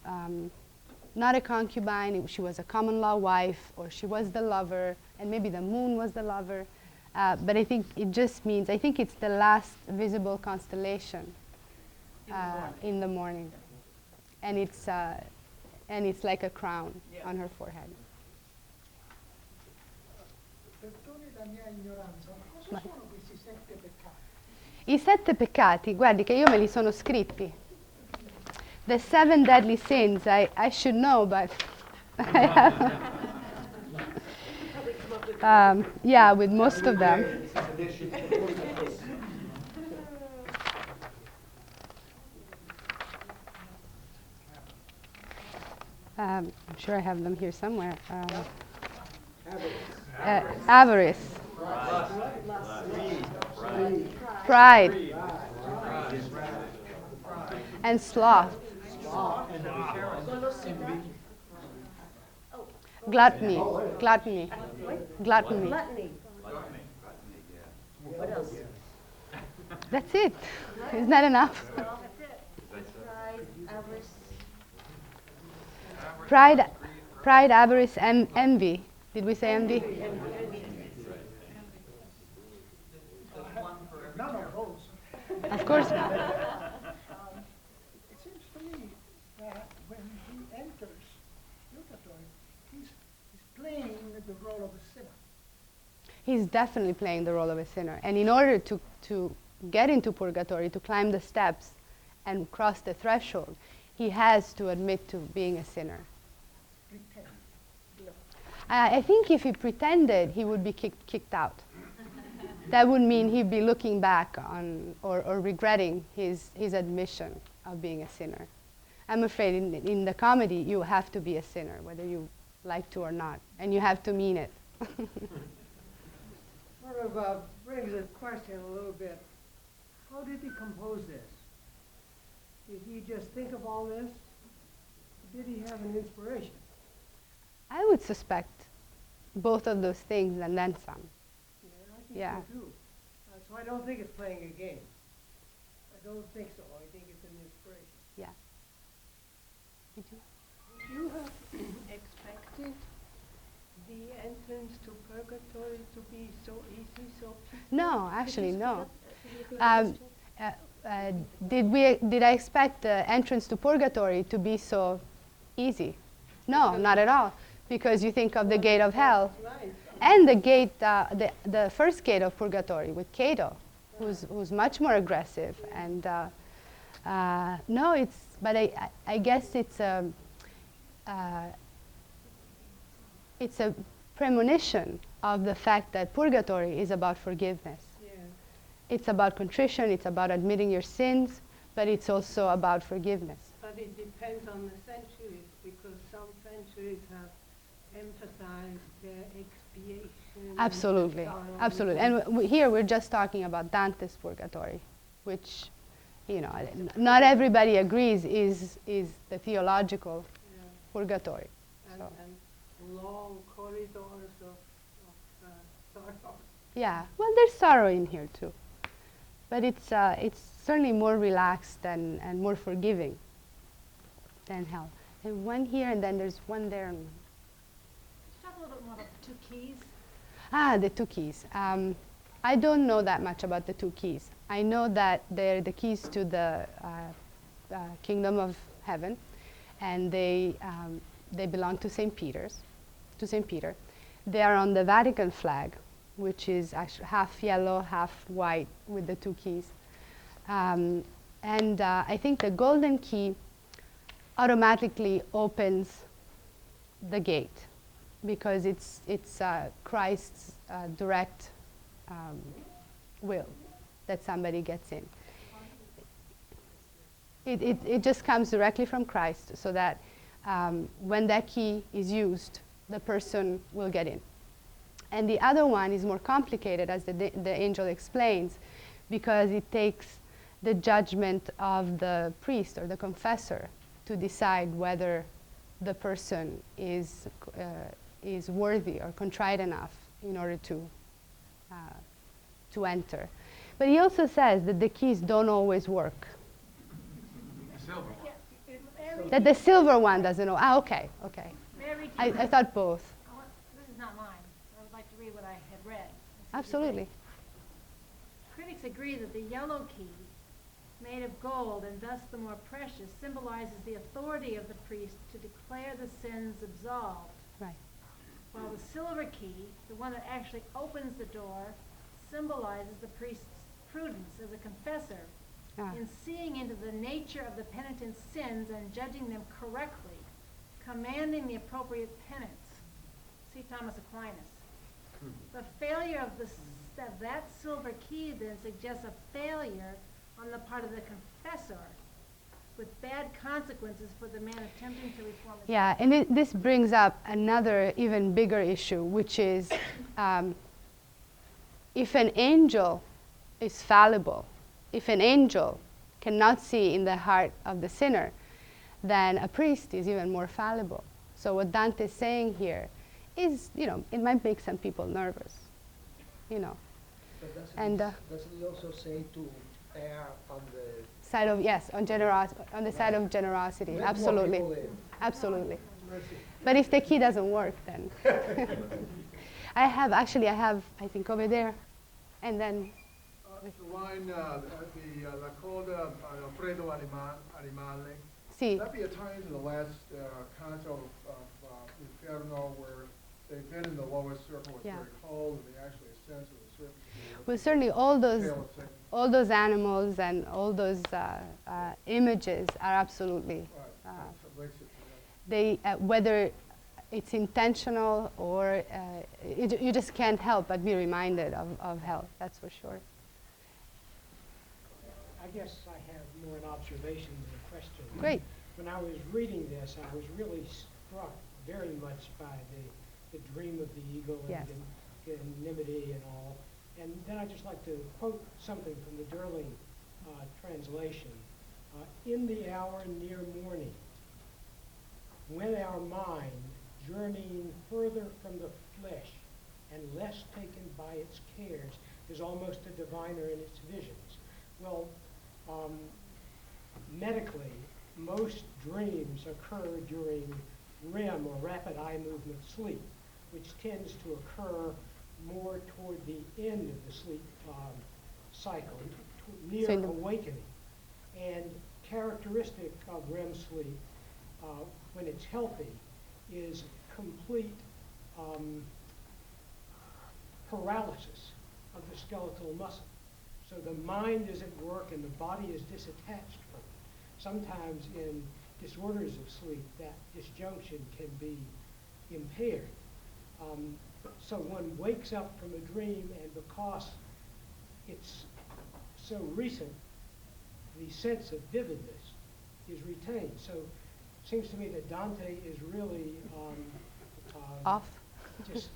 not a concubine, she was a common law wife, or she was the lover, and maybe the moon was the lover. But I think it just means, I think it's the last visible constellation in the morning. And it's like a crown on her forehead. Perdoni la mia ignoranza, cosa sono questi 7 peccati? I 7 peccati, guardi che io me li sono scritti. The 7 deadly sins, I should know, but I have, yeah, with most of them. I'm sure I have them here somewhere. Avarice. Pride. And sloth. Gluttony. Gluttony. Gluttony. What else? That's it. Isn't that enough? Pride, avarice, and envy. Did we say envy? None of those. Of course. It seems to me that when he enters Purgatory, he's playing the role of a sinner. He's definitely playing the role of a sinner. And in order to get into Purgatory, to climb the steps and cross the threshold, he has to admit to being a sinner. Pretend. I think if he pretended, he would be kicked out. That would mean he'd be looking back on or regretting his admission of being a sinner. I'm afraid in the comedy, you have to be a sinner, whether you like to or not, and you have to mean it. Sort of brings the question a little bit. How did he compose this? Did he just think of all this? Did he have an inspiration? I would suspect both of those things and then some. Yeah, I think so too. So I don't think it's playing a game. I don't think so. I think it's an inspiration. Yeah. Did you? Would you have expected the entrance to Purgatory to be so easy, so peaceful? No, actually, no. Did I expect the entrance to Purgatory to be so easy? No, not at all. Because you think of the gate of hell, Right. and the gate, the first gate of Purgatory with Cato, who's much more aggressive. And no, but I guess it's a premonition of the fact that Purgatory is about forgiveness. Yeah. It's about contrition, it's about admitting your sins, but it's also about forgiveness. But it depends on the centuries, because some centuries have emphasized their expiation. Absolutely, absolutely. And here we're just talking about Dante's Purgatory, which, not everybody agrees is the theological purgatory. And long corridors of sorrow. Yeah, well, there's sorrow in here too, but it's certainly more relaxed and more forgiving than hell. There's one here, and then there's one there. And Talk a little bit more about the 2 keys. the 2 keys. I don't know that much about the 2 keys. I know that they're the keys to the kingdom of heaven, and they belong to St. Peter's, to St. Peter. They are on the Vatican flag, which is actually half yellow, half white, with the two keys. And I think the golden key automatically opens the gate, because it's Christ's direct will that somebody gets in. It just comes directly from Christ, so that when that key is used, the person will get in. And the other one is more complicated, as the angel explains, because it takes the judgment of the priest or the confessor to decide whether the person is worthy or contrite enough in order to enter. But he also says that the keys don't always work. Silver. That the silver one doesn't know. Ah, okay, okay. Mary, I thought both. this is not mine. I would like to read what I had read. Absolutely. Critics agree that the yellow key, made of gold and thus the more precious, symbolizes the authority of the priest to declare the sins absolved. Right. While the silver key, the one that actually opens the door, symbolizes the priest's prudence as a confessor in seeing into the nature of the penitent's sins and judging them correctly, commanding the appropriate penance. See Thomas Aquinas. The failure of that silver key then suggests a failure on the part of the confessor, with bad consequences for the man attempting to reform his Yeah, and this brings up another even bigger issue, which is if an angel is fallible, if an angel cannot see in the heart of the sinner, then a priest is even more fallible. So what Dante is saying here is, it might make some people nervous, But doesn't he also say to err on the side of, yes, on the side of generosity, let more absolutely, people in? absolutely. Mercy. But if the key doesn't work, then I have, I think over there, and then The line, La Coda Alfredo Animale, see. that'd be a tie into the last Canto of Inferno, where they've been in the lowest circle, it's Yeah. very cold, and they actually ascend to the surface. Well, certainly all Tail of Satan. those animals and all those images are absolutely, Right, so it makes it, they, whether it's intentional or you just can't help but be reminded of hell, that's for sure. I guess I have more an observation than a question. Great. When I was reading this, I was really struck very much by the dream of the eagle Yes. and the anonymity and all. And then I'd just like to quote something from the Durling translation. In the hour near morning, when our mind, journeying further from the flesh and less taken by its cares, is almost a diviner in its visions. Well, medically, most dreams occur during REM, or rapid eye movement sleep, which tends to occur more toward the end of the sleep cycle, near So awakening. And characteristic of REM sleep, when it's healthy, is complete paralysis of the skeletal muscle. So the mind is at work and the body is disattached from it. Sometimes in disorders of sleep, that disjunction can be impaired. So one wakes up from a dream, and because it's so recent, the sense of vividness is retained. So it seems to me that Dante is really Off. just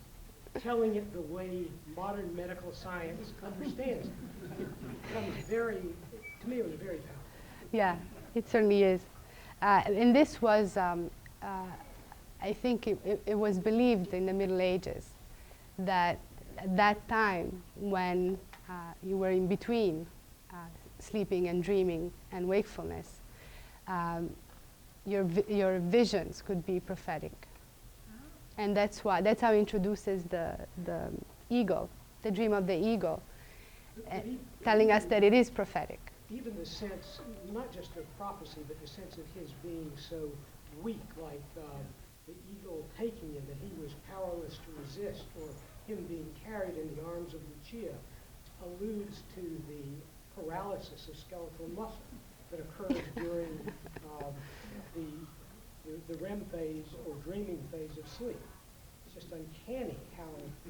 telling it the way modern medical science understands it. It becomes to me it was very powerful. Yeah, it certainly is. And this was, I think it was believed in the Middle Ages that at that time when you were in between sleeping and dreaming and wakefulness, your visions could be prophetic. And that's how he introduces the eagle, the dream of the eagle, telling us that it is prophetic. even the sense, not just of prophecy, but the sense of his being so weak, like the eagle taking him, that he was powerless to resist, or him being carried in the arms of Lucia, alludes to the paralysis of skeletal muscle that occurs during the REM phase or dreaming phase of sleep. It's just uncanny how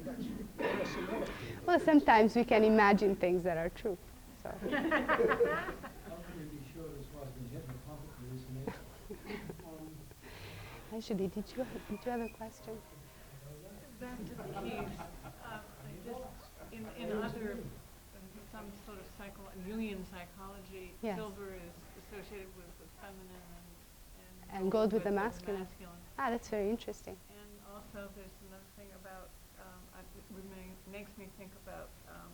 that's anti-Semitic. Well, sometimes we can imagine things that are true. So. How can we be sure this wasn't hypnagogic hallucination? Actually, did you have a question? Back to the keys. In other, some sort of Jungian psychology, Yes. silver is associated with the feminine And gold with the masculine. Ah, that's very interesting. And also there's another thing about, makes me think about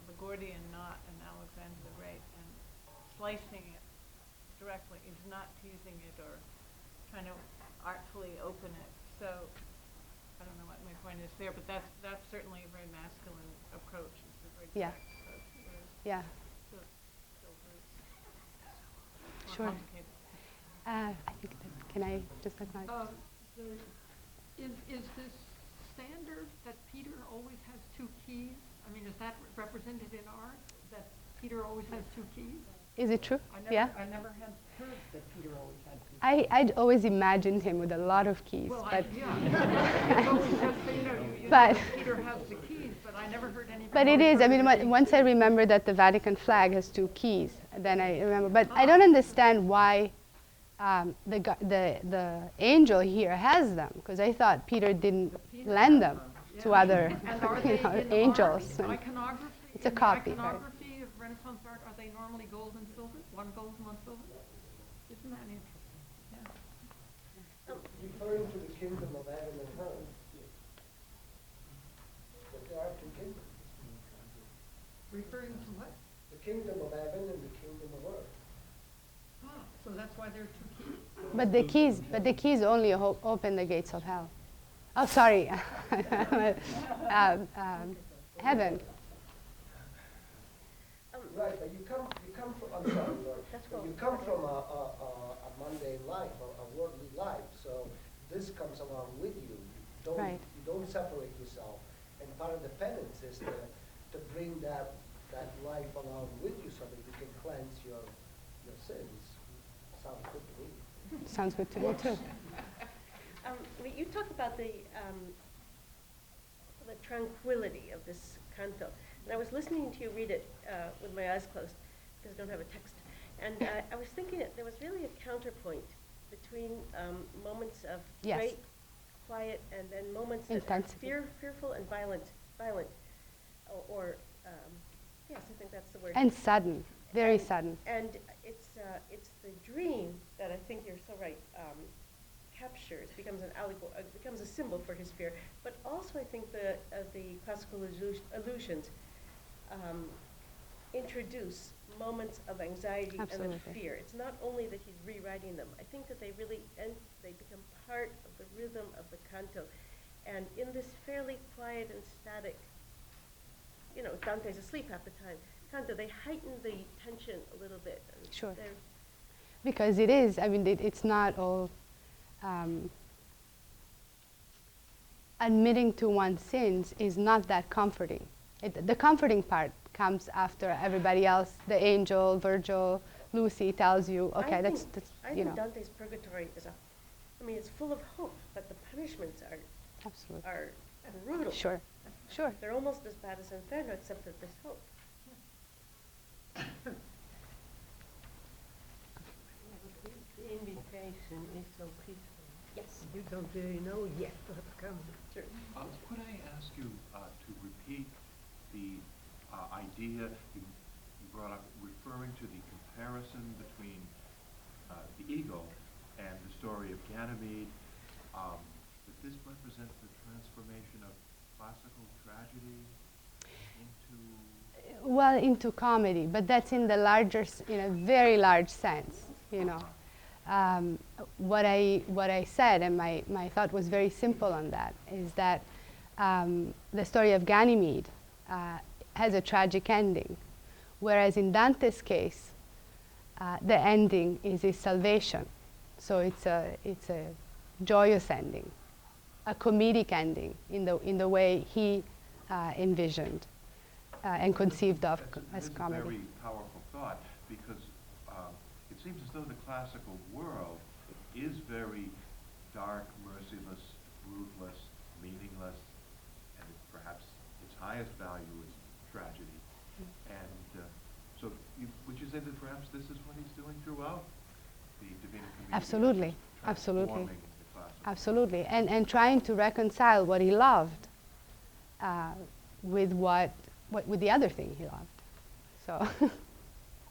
the Gordian knot in Alexander the Great, and slicing it directly is not teasing it or trying to artfully open it. So I don't know what my point is there, but that's certainly a very masculine approach. It's a very Yeah. direct approach. Yeah. Silver is more Sure. complicated. I think can I just acknowledge? Is this standard that Peter always has two keys? I mean, is that represented in art, that Peter always has two keys? Is it true? Yeah. I never had heard that Peter always had two keys. I'd always imagined him with a lot of keys, Well, but it's always just, you But- know, Peter has the keys, but I never heard anybody. but it is. I mean, once I remember that the Vatican flag has two keys, then I remember. But I don't understand why the angel here has them, because I thought Peter didn't lend them to other And are they in angels. art, iconography? It's a in the copy, right? Iconography of Renaissance art, are they normally gold and silver? One gold and one silver? Isn't that interesting? Yeah. Referring to the kingdom of heaven and earth. But there are two kingdoms. Referring to what? The kingdom of heaven and the kingdom of earth. Ah, so that's why there are two keys. But the keys only open the gates of hell. Oh, sorry. Heaven. Right, but you come from, I'm sorry, Lord, but you come from a mundane life, a worldly life, so this comes along with you. Right. You don't separate yourself. And part of the penance is to bring that life along with you so that you can cleanse your sins. Sounds good to me. Sounds good to me too. You talk about the tranquility of this canto. And I was listening to you read it with my eyes closed because I don't have a text. And I was thinking that there was really a counterpoint between moments of Yes. great quiet and then moments that are fearful and violent, yes, I think that's the word. And sudden, very sudden. And it's the dream that I think you're so right captures, becomes an allegory, becomes a symbol for his fear. But also, I think the classical illusions introduce moments of anxiety Absolutely. and of fear. It's not only that he's rewriting them. I think that they really they become part of the rhythm of the canto. And in this fairly quiet and static, Dante's asleep half the time. Canto, they heighten the tension a little bit. Sure. Because it is, I mean, it's not all admitting to one's sins is not that comforting. The comforting part comes after everybody else, the angel, Virgil, Lucy tells you, okay, I that's think Dante's Purgatorio is it's full of hope, but the punishments are absolutely are brutal. Sure. They're almost as bad as Inferno, except that there's hope. The invitation is so peaceful. Yes. You don't really know yet what's coming. Sure. Could I ask you to repeat the idea you brought up, referring to the comparison between the eagle and the story of Ganymede, that this represents the transformation of classical tragedy into comedy, but that's in a very large sense, What I said, and my thought was very simple on that, is that the story of Ganymede has a tragic ending, whereas in Dante's case, the ending is his salvation. So it's a joyous ending, a comedic ending in the way he envisioned and conceived of as comedy. It's a very powerful thought, because it seems as though the classical world is very dark, merciless, ruthless, meaningless, and perhaps its highest value is tragedy. And so would you say that perhaps this is what he's doing throughout the Divina Commedia? Absolutely, absolutely. Transforming the classical. Absolutely, and trying to reconcile what he loved with with the other thing he loved. So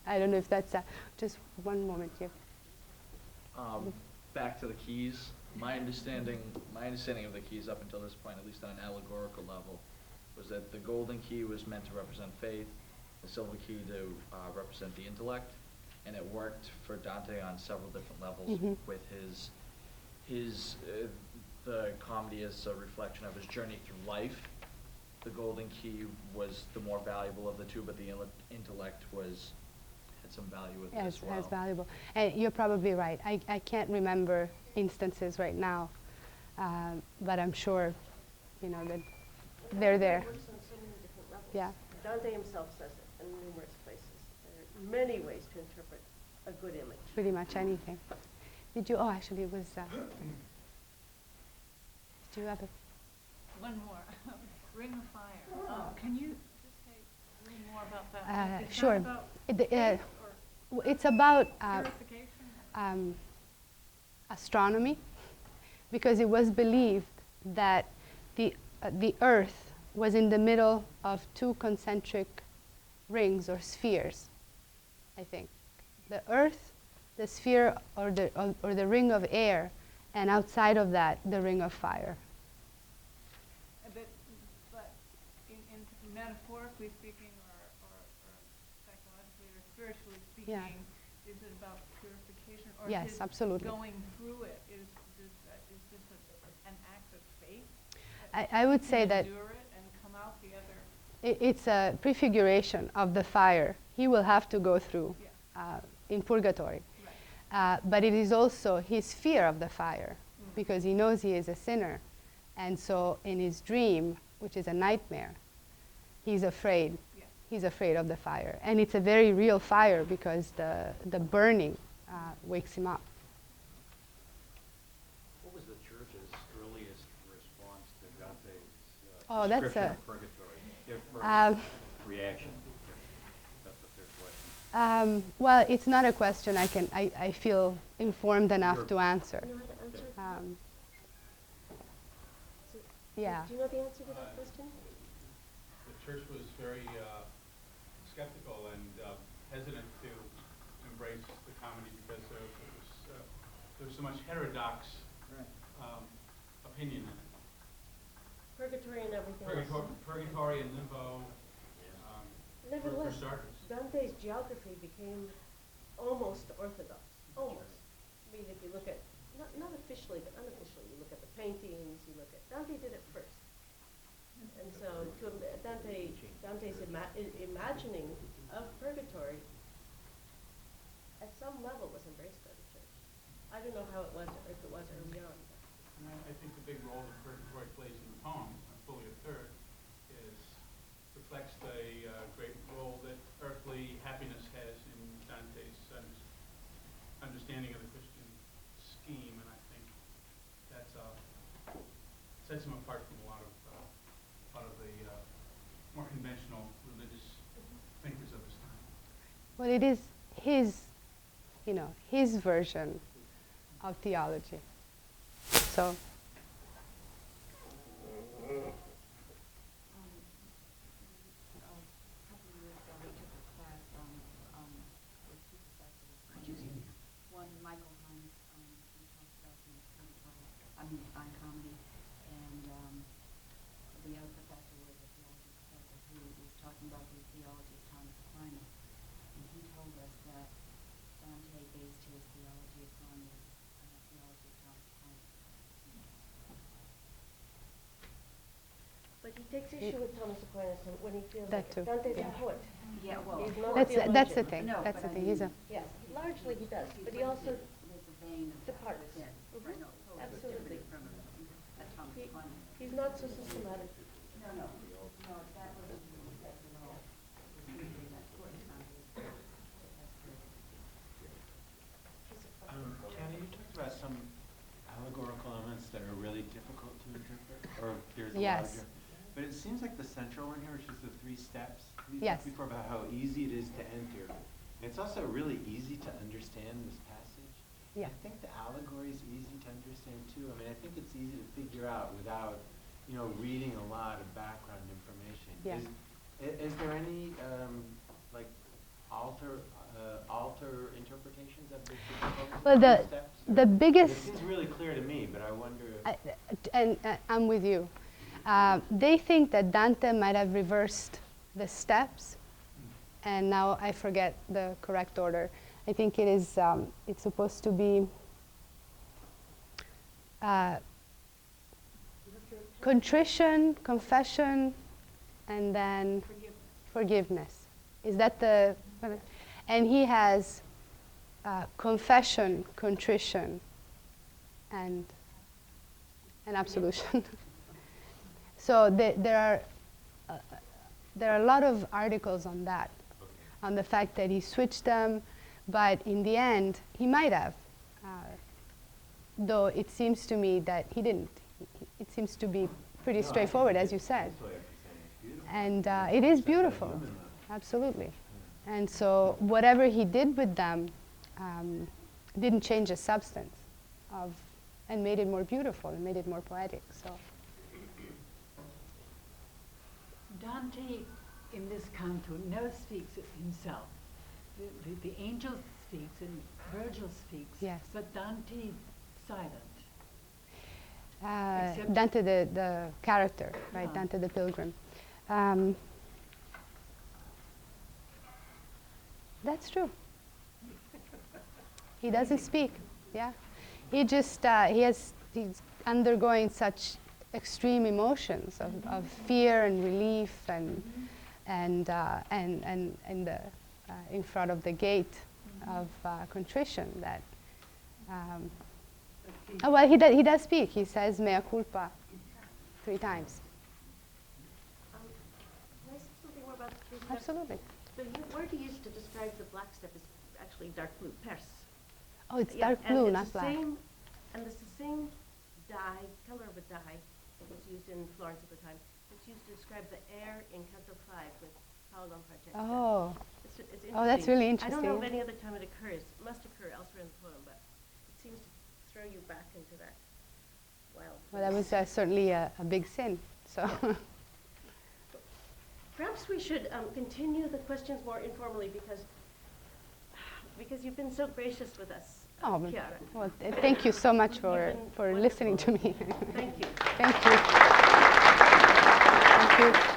I don't know if that's just one moment here. Back to the keys. My understanding of the keys up until this point, at least on an allegorical level, was that the golden key was meant to represent faith, the silver key to represent the intellect, and it worked for Dante on several different levels with the comedy as a reflection of his journey through life. The golden key was the more valuable of the two, but the intellect had some value with it as well. As valuable. And you're probably right. I can't remember instances right now, but I'm sure, that they're there. It works on so many different levels. Yeah. Dante himself says it in numerous places. There are many ways to interpret a good image. Pretty much anything. Did you? Oh, actually, it was. Did you have a? One more. Ring of Fire. Can you just say a little more about that? Is that Sure. about It's about purification? astronomy, because it was believed that the Earth was in the middle of two concentric rings or spheres. I think the Earth, the sphere, or the ring of air, and outside of that, the ring of fire. But in metaphorically speaking, or psychologically, or spiritually speaking, is it about purification, or Yes, absolutely. Going through it? Is this an act of faith? I would say that endure it and come out the other. it's a prefiguration of the fire he will have to go through in Purgatory. Right. But it is also his fear of the fire, because he knows he is a sinner. And so in his dream, which is a nightmare, he's afraid. Yeah. He's afraid of the fire. And it's a very real fire, because the burning wakes him up. What was the church's earliest response to Dante's Oh, that's description a- of purgatory? Reaction. That's the third question. Well, it's not a question I feel informed enough Sure. to answer. You know how to answer? Yeah. Do you know the answer to that question? The church was very skeptical and hesitant to embrace the comedy because there was so much heterodox opinion in it. Purgatory and everything else. Purgatory and limbo. Nevertheless, for starters. Dante's geography became almost orthodox. Almost. I mean, if you look at, not officially, but unofficially, you look at the paintings, you look at, Dante did it first. And so Dante's imagining of purgatory at some level was embraced by the church. I don't know how it was, if it was early on. I think the big role that purgatory plays in the poem, fully a third, reflects the great role that earthly happiness has in Dante's understanding of the Christian scheme, and I think that's sets him apart from a lot of the more conventional religious thinkers of his time. Well, it is his version of theology. So. On comedy, and the other professor was a theology professor who was talking about the theology of Thomas Aquinas, and he told us that Dante based his theology upon the theology of Thomas Aquinas. takes issue with Thomas Aquinas when he feels That like too. Dante's a poet. Yeah, well, He's not a That's theologian. the thing. No, That's but the I thing. He's a mean, Yes, largely he does, but he also there's a vein of that departs. within. Mhm. Right, no, totally Absolutely. different from a Thomas He- Aquinas. He's not so systematic. No, that was, that's at all. That's what Kenny, you talked about some allegorical elements that are really difficult to interpret, or there's a Yes. larger. But it seems like the central one here, which is the 3 steps. We Yes. talked before about how easy it is to enter. And it's also really easy to understand this passage. Yeah. I think the allegory is easy to understand too. I mean, I think it's easy to figure out without, reading a lot of background information. Yeah. Is there any like alter interpretations of the proposed Well, the steps? the It biggest, seems really clear to me, but I wonder if and I'm with you. They think that Dante might have reversed the steps, and now I forget the correct order. I think it is. It's supposed to be contrition, confession, and then forgiveness. Is that the? And he has confession, contrition, and absolution. So there are a lot of articles on that, on the fact that he switched them, but in the end he might have, though it seems to me that he didn't. It seems to be pretty straightforward, as you said, and it is beautiful, absolutely. And so whatever he did with them didn't change the substance of, and made it more beautiful and made it more poetic. So. Dante, in this canto, never speaks of himself. The angel speaks and Virgil speaks, Yes. but Dante silent. Dante, the character, right? Uh-huh. Dante the pilgrim. That's true. He doesn't speak. Yeah, he just he's undergoing such extreme emotions of fear and relief and in front of the gate of contrition that. Well, he does speak. He says "mea culpa" 3 times. Can I say something more about the 3 steps? Absolutely. The word he used to describe the black step is actually dark blue, perse. Oh, it's Yeah, dark and blue, it's not the black. And it's the same dye, color of a dye that was used in Florence at the time. It's used to describe the air in Canto 5 with Paolo and Francesca. Oh. It's Oh, that's really I don't know interesting. of any other time it occurs. It must occur elsewhere in the poem, but it seems to throw you back into that wild Well, that place. was certainly a big sin. So. Perhaps we should continue the questions more informally because you've been so gracious with us, Oh, but- Chiara. well, thank you so much You've for been listening to me. Thank you. Thank you. Thank you.